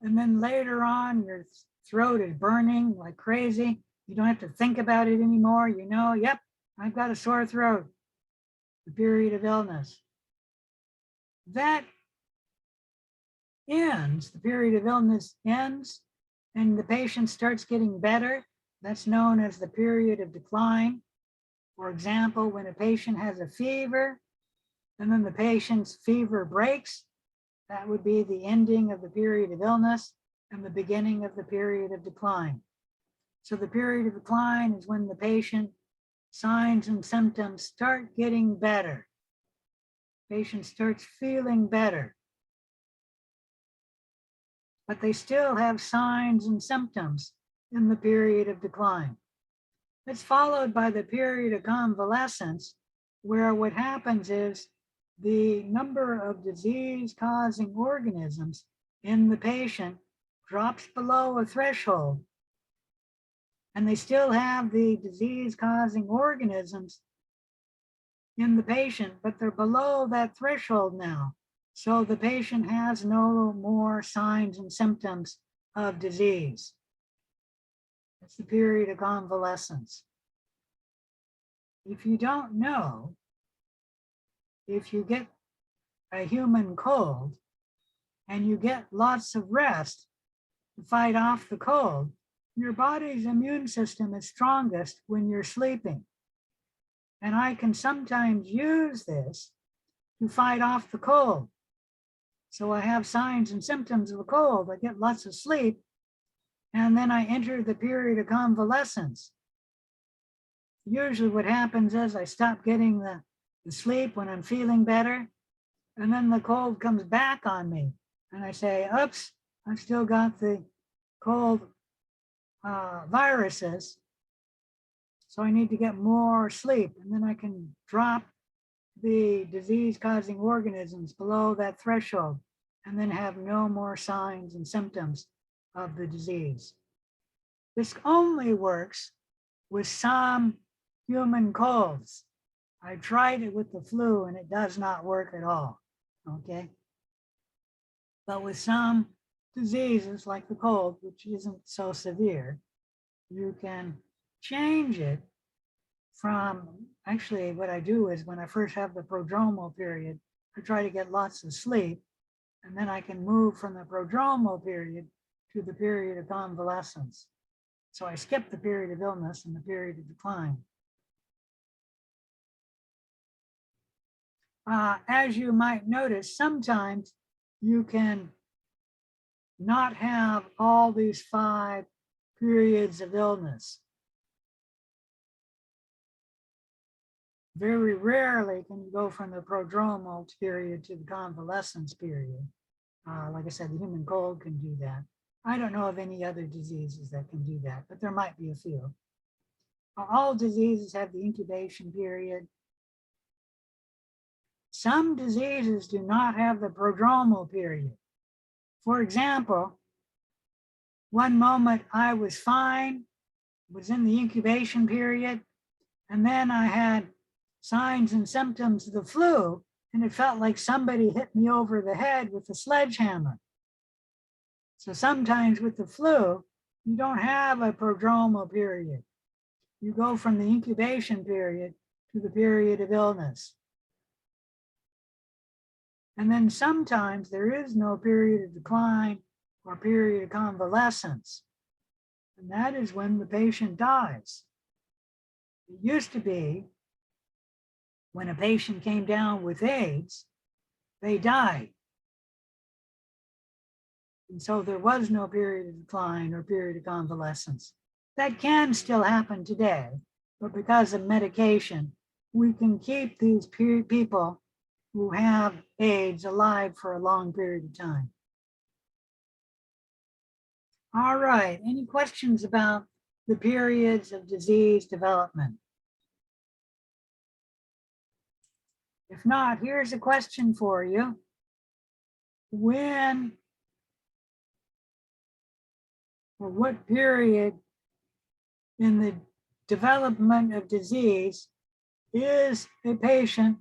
And then later on, your throat is burning like crazy. You don't have to think about it anymore. You know, yep, I've got a sore throat, the period of illness. That ends, the period of illness ends, and the patient starts getting better. That's known as the period of decline. For example, when a patient has a fever, and then the patient's fever breaks, that would be the ending of the period of illness and the beginning of the period of decline. So the period of decline is when the patient signs and symptoms start getting better. Patient starts feeling better, but they still have signs and symptoms in the period of decline. It's followed by the period of convalescence, where what happens is the number of disease-causing organisms in the patient drops below a threshold. And they still have the disease-causing organisms in the patient, but they're below that threshold now. So the patient has no more signs and symptoms of disease. It's the period of convalescence. If you don't know, if you get a human cold and you get lots of rest to fight off the cold, your body's immune system is strongest when you're sleeping. And I can sometimes use this to fight off the cold. So I have signs and symptoms of a cold. I get lots of sleep, and then I enter the period of convalescence. Usually what happens is I stop getting the sleep when I'm feeling better, and then the cold comes back on me. And I say, oops, I've still got the cold viruses, so I need to get more sleep. And then I can drop the disease-causing organisms below that threshold and then have no more signs and symptoms of the disease. This only works with some human colds. I tried it with the flu and it does not work at all, okay? But with some diseases like the cold, which isn't so severe, you can change it from, actually what I do is when I first have the prodromal period, I try to get lots of sleep, and then I can move from the prodromal period to the period of convalescence. So I skip the period of illness and the period of decline. As you might notice, sometimes you can not have all these 5 periods of illness. Very rarely can you go from the prodromal period to the convalescence period. Like I said, the human cold can do that. I don't know of any other diseases that can do that, but there might be a few. All diseases have the incubation period. Some diseases do not have the prodromal period. For example, one moment I was fine, was in the incubation period, and then I had signs and symptoms of the flu, and it felt like somebody hit me over the head with a sledgehammer. So sometimes with the flu, you don't have a prodromal period. You go from the incubation period to the period of illness. And then sometimes there is no period of decline or period of convalescence. And that is when the patient dies. It used to be when a patient came down with AIDS, they died. And so there was no period of decline or period of convalescence. That can still happen today, but because of medication, we can keep these people who have AIDS alive for a long period of time. All right, any questions about the periods of disease development? If not, here's a question for you. When or what period in the development of disease is a patient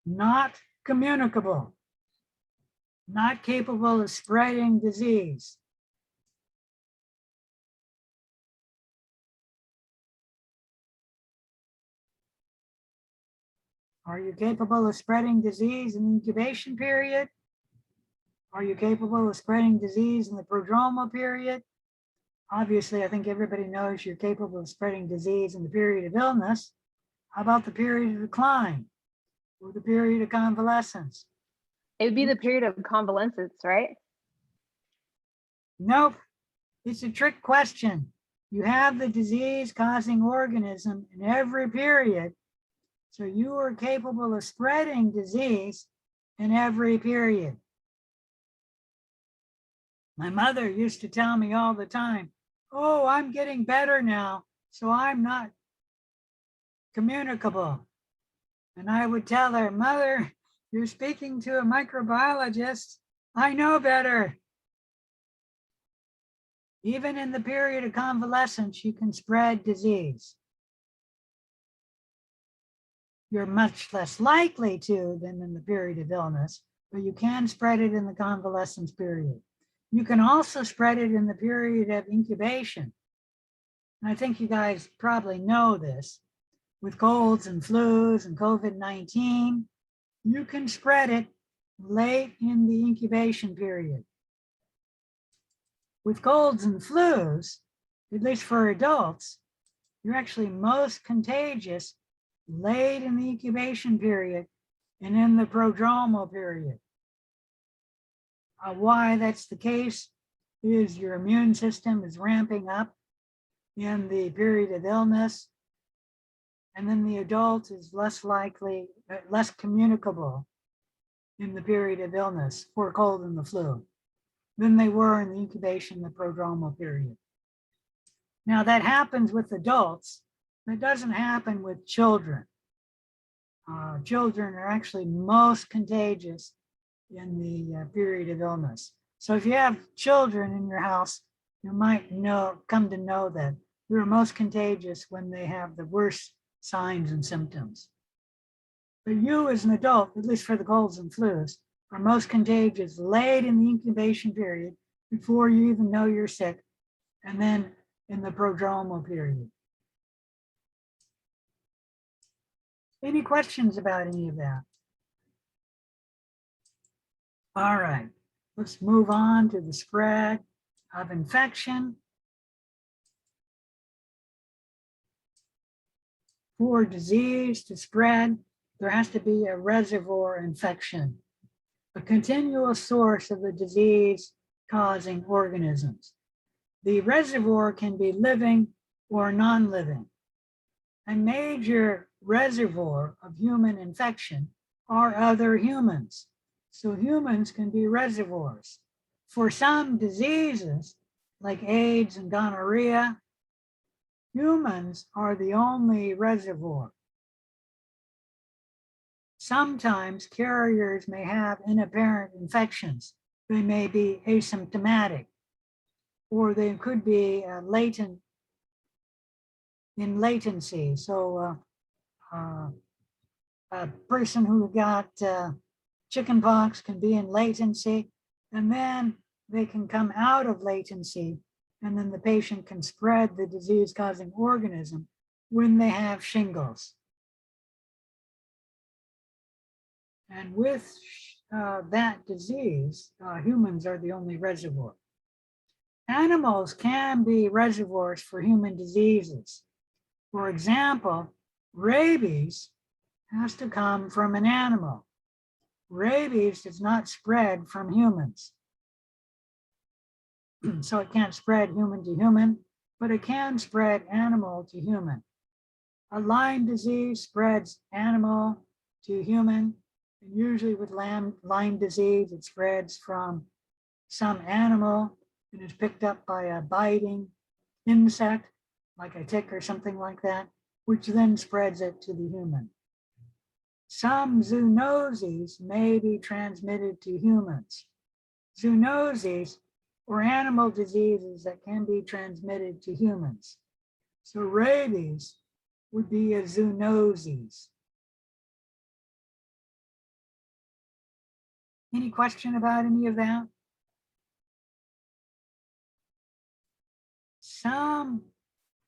not communicable, not capable of spreading disease? Are you capable of spreading disease in the incubation period? Are you capable of spreading disease in the prodromal period? Obviously, I think everybody knows you're capable of spreading disease in the period of illness. How about the period of decline or the period of convalescence? It would be the period of convalescence, right? Nope, it's a trick question. You have the disease causing organism in every period. So you are capable of spreading disease in every period. My mother used to tell me all the time, oh, I'm getting better now, so I'm not communicable. And I would tell her, Mother, you're speaking to a microbiologist. I know better. Even in the period of convalescence, you can spread disease. You're much less likely to than in the period of illness, but you can spread it in the convalescence period. You can also spread it in the period of incubation. And I think you guys probably know this. With colds and flus and COVID-19, you can spread it late in the incubation period. With colds and flus, at least for adults, you're actually most contagious late in the incubation period and in the prodromal period. Why that's the case is your immune system is ramping up in the period of illness, and then the adult is less likely, less communicable in the period of illness for cold and the flu than they were in the incubation, the prodromal period. Now that happens with adults, that doesn't happen with children. Children are actually most contagious in the period of illness. So if you have children in your house, you might come to know that they're most contagious when they have the worst signs and symptoms. But you as an adult, at least for the colds and flus, are most contagious late in the incubation period before you even know you're sick, and then in the prodromal period. Any questions about any of that? All right, let's move on to the spread of infection. For disease to spread, there has to be a reservoir infection, a continuous source of the disease causing organisms. The reservoir can be living or non-living. A major reservoir of human infection are other humans. So humans can be reservoirs. For some diseases, like AIDS and gonorrhea, humans are the only reservoir. Sometimes carriers may have inapparent infections. They may be asymptomatic, or they could be latent in latency. So a person who got chickenpox can be in latency, and then they can come out of latency, and then the patient can spread the disease-causing organism when they have shingles. And with that disease, humans are the only reservoir. Animals can be reservoirs for human diseases. For example, rabies has to come from an animal. Rabies does not spread from humans. So it can't spread human to human, but it can spread animal to human. A Lyme disease spreads animal to human. And usually with Lyme disease, it spreads from some animal and is picked up by a biting insect, like a tick or something like that, which then spreads it to the human. Some zoonoses may be transmitted to humans. Zoonoses or animal diseases that can be transmitted to humans. So rabies would be a zoonoses. Any question about any of that? Some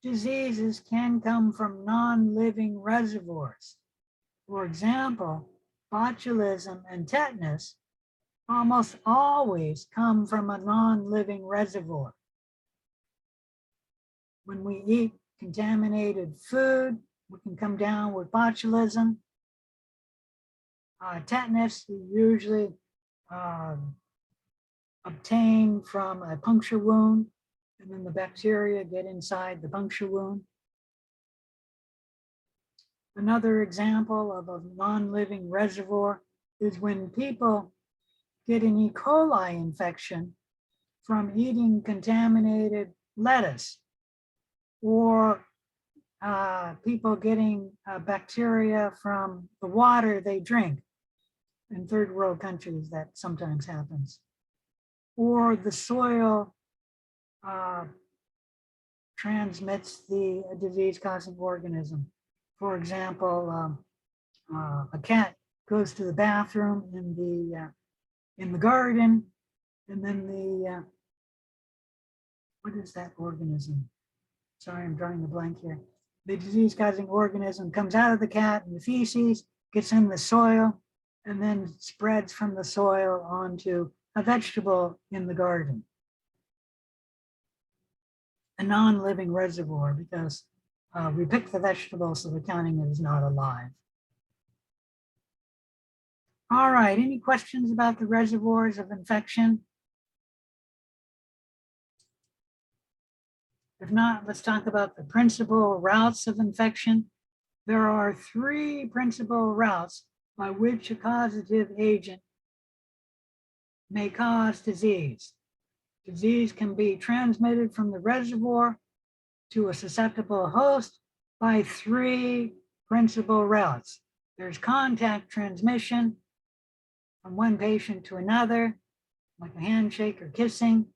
diseases can come from non-living reservoirs. For example, botulism and tetanus almost always come from a non-living reservoir. When we eat contaminated food, we can come down with botulism. Tetanus is usually obtained from a puncture wound, and then the bacteria get inside the puncture wound. Another example of a non-living reservoir is when people get an E. coli infection from eating contaminated lettuce, or people getting bacteria from the water they drink. In third world countries, that sometimes happens. Or the soil transmits the disease-causing organism. For example, a cat goes to the bathroom in the garden, and then what is that organism? Sorry, I'm drawing a blank here. The disease-causing organism comes out of the cat and the feces, gets in the soil, and then spreads from the soil onto a vegetable in the garden. A non-living reservoir, because we pick the vegetable, so we're counting it as not alive. All right, any questions about the reservoirs of infection? If not, let's talk about the principal routes of infection. There are 3 principal routes by which a causative agent may cause disease. Disease can be transmitted from the reservoir to a susceptible host by 3 principal routes. There's contact transmission from one patient to another, like a handshake or kissing.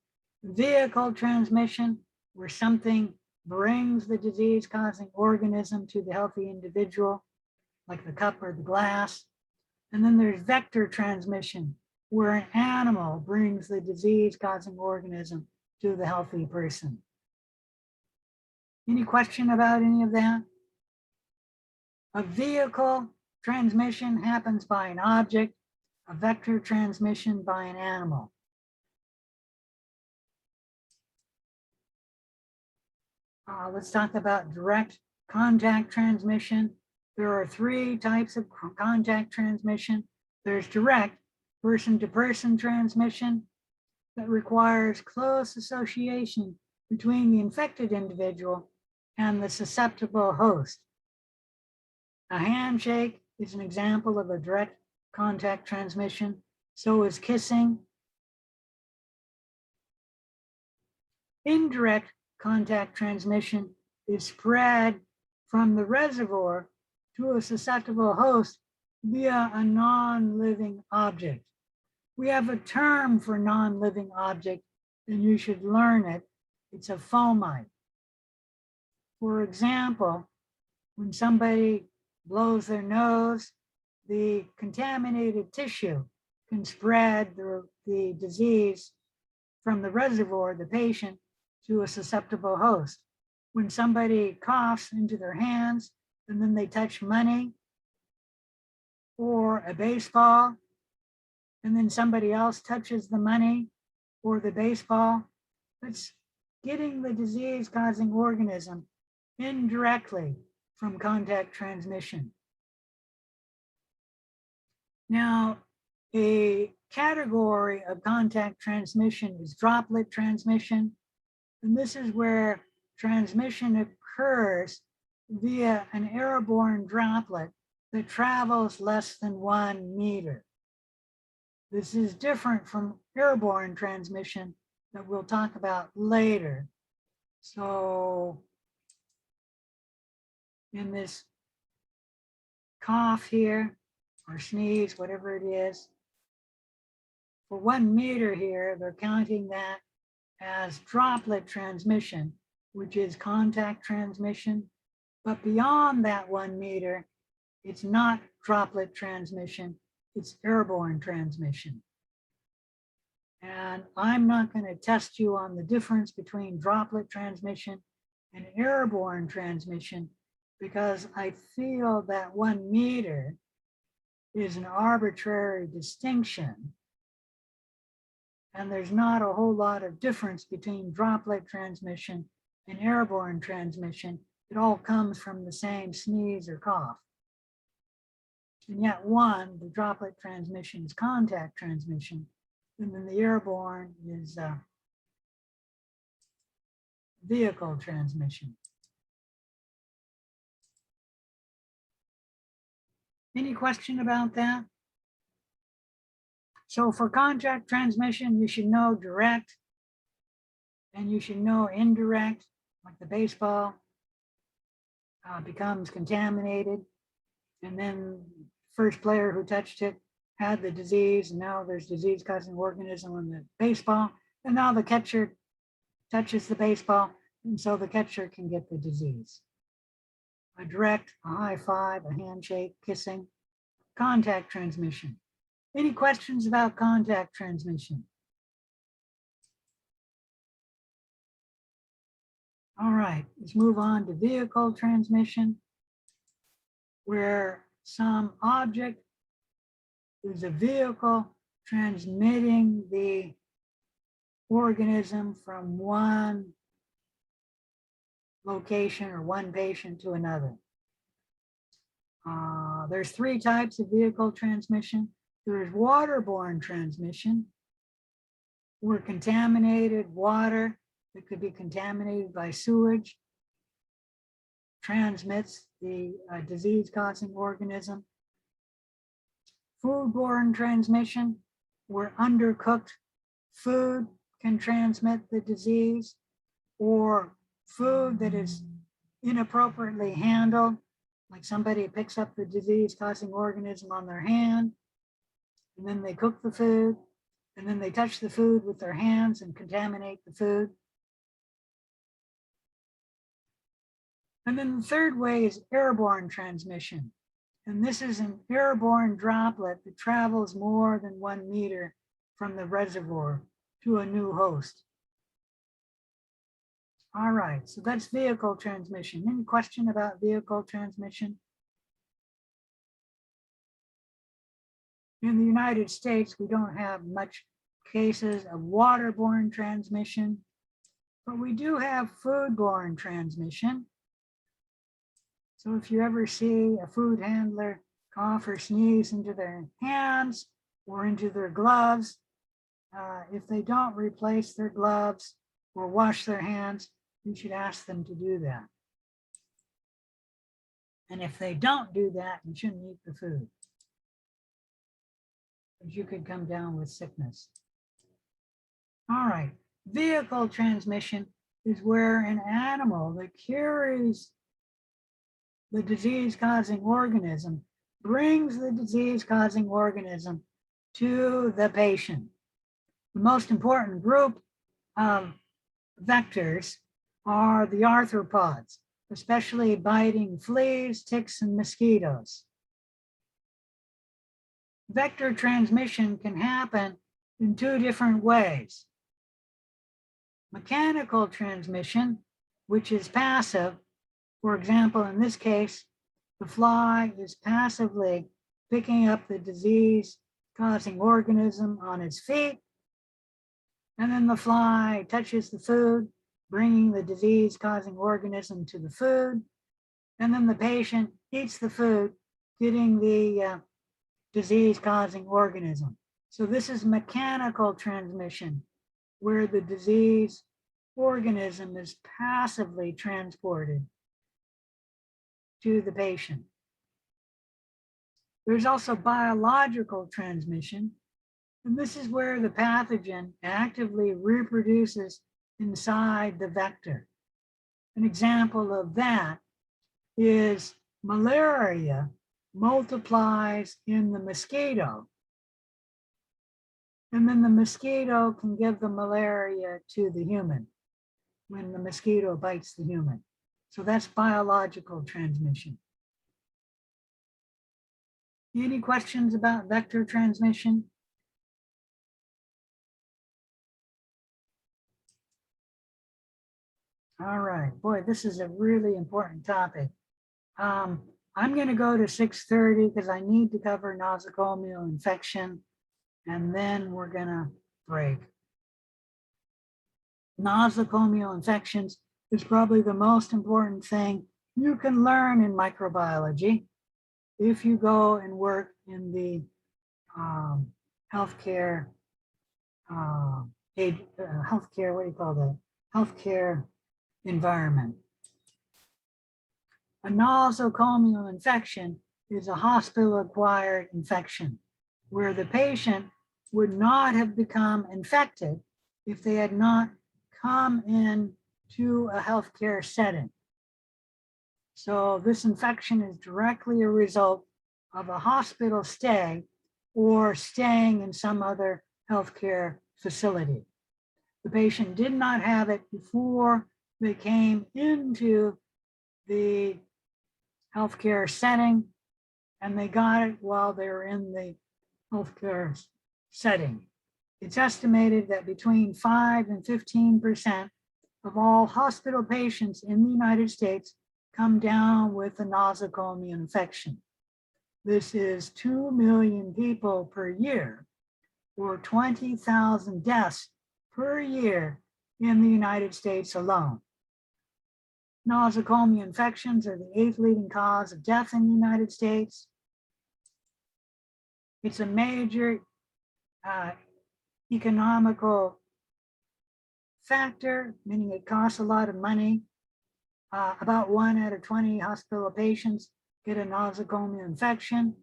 Vehicle transmission, where something brings the disease-causing organism to the healthy individual, like the cup or the glass. And then there's vector transmission, where an animal brings the disease-causing organism to the healthy person. Any question about any of that? A vehicle transmission happens by an object, a vector transmission by an animal. Let's talk about direct contact transmission. There are 3 types of contact transmission. There's direct person-to-person transmission that requires close association between the infected individual and the susceptible host. A handshake is an example of a direct contact transmission. So is kissing. Indirect contact transmission is spread from the reservoir to a susceptible host via a non-living object. We have a term for non-living object, and you should learn it. It's a fomite. For example, when somebody blows their nose, the contaminated tissue can spread the disease from the reservoir, the patient, to a susceptible host. When somebody coughs into their hands and then they touch money or a baseball, and then somebody else touches the money or the baseball, it's getting the disease-causing organism indirectly from contact transmission. Now, a category of contact transmission is droplet transmission. And this is where transmission occurs via an airborne droplet that travels less than 1 meter. This is different from airborne transmission that we'll talk about later. So in this cough here, or sneeze, whatever it is, for 1 meter here, they're counting that as droplet transmission, which is contact transmission. But beyond that 1 meter, it's not droplet transmission, it's airborne transmission. And I'm not going to test you on the difference between droplet transmission and airborne transmission, because I feel that 1 meter is an arbitrary distinction. And there's not a whole lot of difference between droplet transmission and airborne transmission. It all comes from the same sneeze or cough. And yet one, the droplet transmission is contact transmission, and then the airborne is vehicle transmission. Any question about that? So for contact transmission, you should know direct and you should know indirect, like the baseball becomes contaminated. And then first player who touched it had the disease, and now there's disease causing organism on the baseball. And now the catcher touches the baseball, and so the catcher can get the disease. A direct, a high five, a handshake, kissing, contact transmission. Any questions about contact transmission? All right, let's move on to vehicle transmission, where some object is a vehicle transmitting the organism from one location or one patient to another. There's three types of vehicle transmission. There's waterborne transmission, where contaminated water that could be contaminated by sewage transmits the disease-causing organism. Foodborne transmission, where undercooked food can transmit the disease, or food that is inappropriately handled, like somebody picks up the disease-causing organism on their hand, and then they cook the food, and then they touch the food with their hands and contaminate the food. And then the third way is airborne transmission. And this is an airborne droplet that travels more than 1 meter from the reservoir to a new host. All right, so that's vehicle transmission. Any question about vehicle transmission? In the United States, we don't have much cases of waterborne transmission, but we do have foodborne transmission. So if you ever see a food handler cough or sneeze into their hands or into their gloves, if they don't replace their gloves or wash their hands, you should ask them to do that. And if they don't do that, you shouldn't eat the food, because you could come down with sickness. All right, vehicle transmission is where an animal that carries the disease-causing organism brings the disease-causing organism to the patient. The most important group of vectors are the arthropods, especially biting fleas, ticks, and mosquitoes. Vector transmission can happen in two different ways. Mechanical transmission, which is passive. For example, in this case, the fly is passively picking up the disease-causing organism on its feet, and then the fly touches the food, bringing the disease-causing organism to the food, and then the patient eats the food, getting the disease-causing organism. So this is mechanical transmission, where the disease organism is passively transported to the patient. There's also biological transmission, and this is where the pathogen actively reproduces inside the vector. An example of that is malaria multiplies in the mosquito, and then the mosquito can give the malaria to the human when the mosquito bites the human. So that's biological transmission. Any questions about vector transmission? All right, boy, this is a really important topic. I'm going to go to 6:30 because I need to cover nosocomial infection, and then we're going to break. Nosocomial infections is probably the most important thing you can learn in microbiology if you go and work in the healthcare, healthcare, what do you call that? Healthcare environment. A nosocomial infection is a hospital-acquired infection where the patient would not have become infected if they had not come in to a healthcare setting. So this infection is directly a result of a hospital stay or staying in some other healthcare facility. The patient did not have it before they came into the healthcare setting, and they got it while they were in the healthcare setting. It's estimated that between 5 and 15% of all hospital patients in the United States come down with a nosocomial infection. This is 2 million people per year, or 20,000 deaths per year in the United States alone. Nosocomial infections are the 8th leading cause of death in the United States. It's a major economical factor, meaning it costs a lot of money. About 1 out of 20 hospital patients get a nosocomial infection.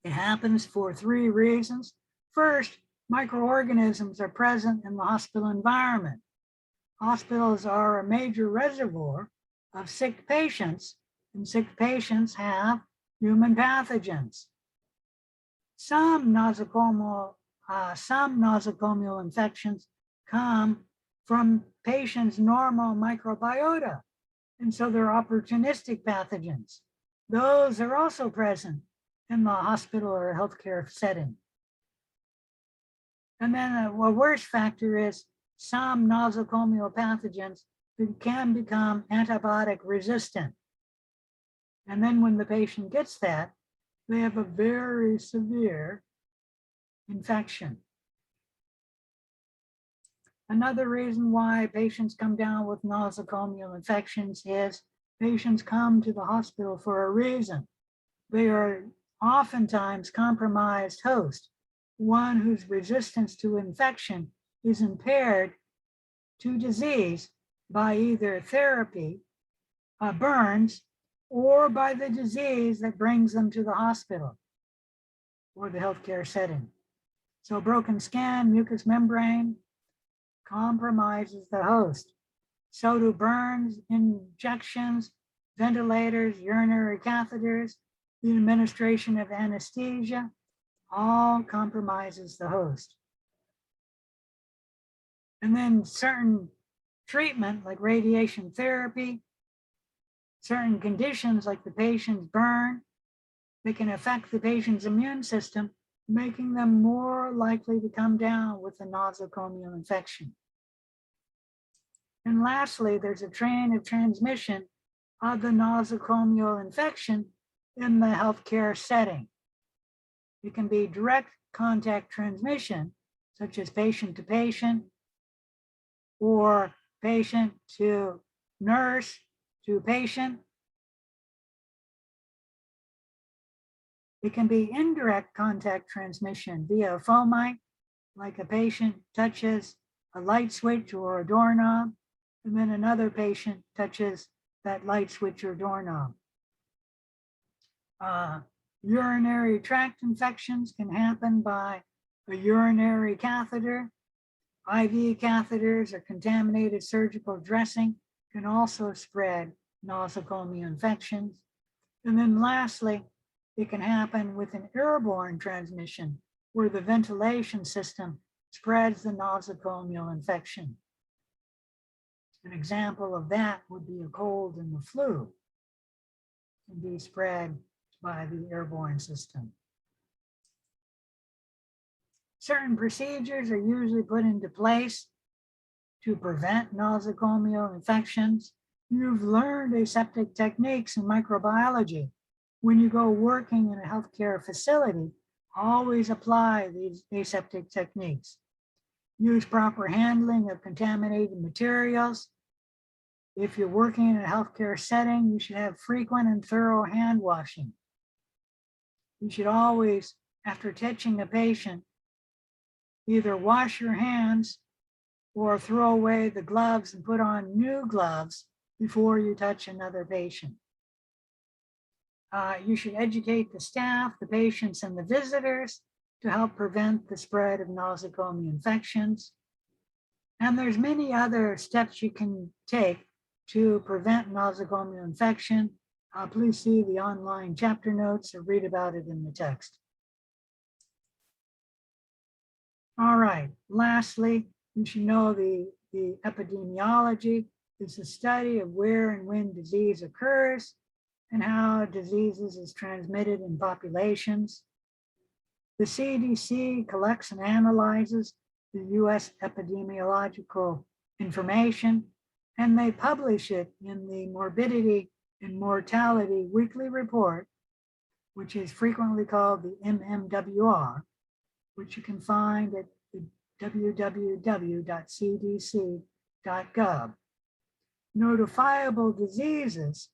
It happens for 3 reasons. First, microorganisms are present in the hospital environment. Hospitals are a major reservoir of sick patients, and sick patients have human pathogens. Some nosocomial infections come from patients' normal microbiota, and so they're opportunistic pathogens. Those are also present in the hospital or healthcare setting. And then a worse factor is some nosocomial pathogens can become antibiotic resistant. And then when the patient gets that, they have a very severe infection. Another reason why patients come down with nosocomial infections is patients come to the hospital for a reason. They are oftentimes compromised host, one whose resistance to infection is impaired to disease by either therapy, burns, or by the disease that brings them to the hospital or the healthcare setting. So broken skin, mucous membrane compromises the host. So do burns, injections, ventilators, urinary catheters, the administration of anesthesia, all compromises the host. And then certain treatment like radiation therapy, certain conditions like the patient's burn, they can affect the patient's immune system, making them more likely to come down with a nosocomial infection. And lastly, there's a chain of transmission of the nosocomial infection in the healthcare setting. It can be direct contact transmission, such as patient to patient, or patient to nurse to patient. It can be indirect contact transmission via a fomite, like a patient touches a light switch or a doorknob, and then another patient touches that light switch or doorknob. Urinary tract infections can happen by a urinary catheter. IV catheters or contaminated surgical dressing can also spread nosocomial infections. And then lastly, it can happen with an airborne transmission where the ventilation system spreads the nosocomial infection. An example of that would be a cold and the flu can be spread by the airborne system. Certain procedures are usually put into place to prevent nosocomial infections. You've learned aseptic techniques in microbiology. When you go working in a healthcare facility, always apply these aseptic techniques. Use proper handling of contaminated materials. If you're working in a healthcare setting, you should have frequent and thorough hand washing. You should always, after touching a patient, either wash your hands or throw away the gloves and put on new gloves before you touch another patient. You should educate the staff, the patients, and the visitors to help prevent the spread of nosocomial infections. And there's many other steps you can take to prevent nosocomial infection. Please see the online chapter notes or read about it in the text. All right, lastly, you should know the epidemiology is the study of where and when disease occurs and how diseases is transmitted in populations. The CDC collects and analyzes the US epidemiological information, and they publish it in the Morbidity and Mortality Weekly Report, which is frequently called the MMWR, which you can find at www.cdc.gov. Notifiable diseases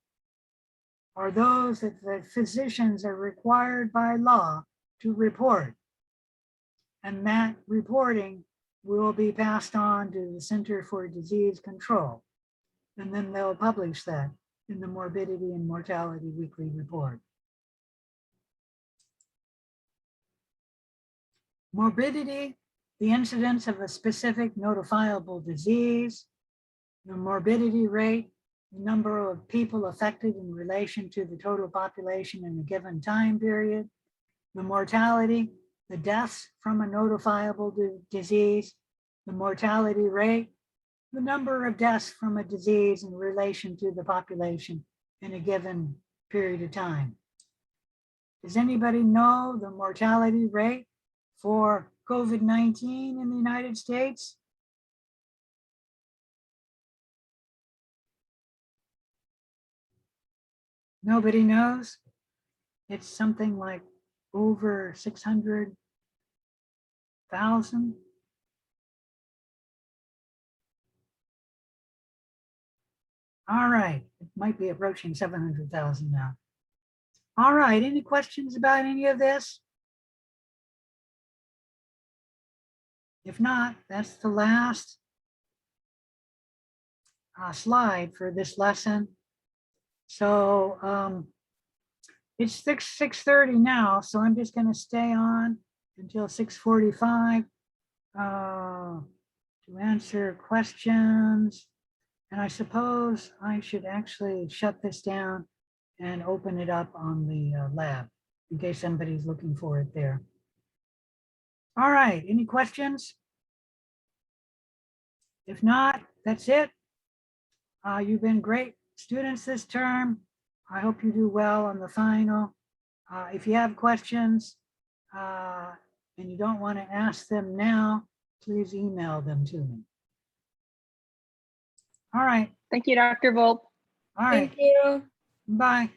are those that the physicians are required by law to report. And that reporting will be passed on to the Center for Disease Control. And then they'll publish that in the Morbidity and Mortality Weekly Report. Morbidity, the incidence of a specific notifiable disease. The morbidity rate, the number of people affected in relation to the total population in a given time period. The mortality, the deaths from a notifiable disease. The mortality rate, the number of deaths from a disease in relation to the population in a given period of time. Does anybody know the mortality rate for COVID-19 in the United States? Nobody knows? It's something like over 600,000. All right, it might be approaching 700,000 now. All right, any questions about any of this? If not, that's the last slide for this lesson. So it's 6:30 now, so I'm just going to stay on until 6:45 to answer questions. And I suppose I should actually shut this down and open it up on the lab in case somebody's looking for it there. All right, any questions? If not, that's it. You've been great students this term. I hope you do well on the final. If you have questions and you don't want to ask them now, please email them to me. All right. Thank you, Dr. Volp. All right. Thank you. Bye.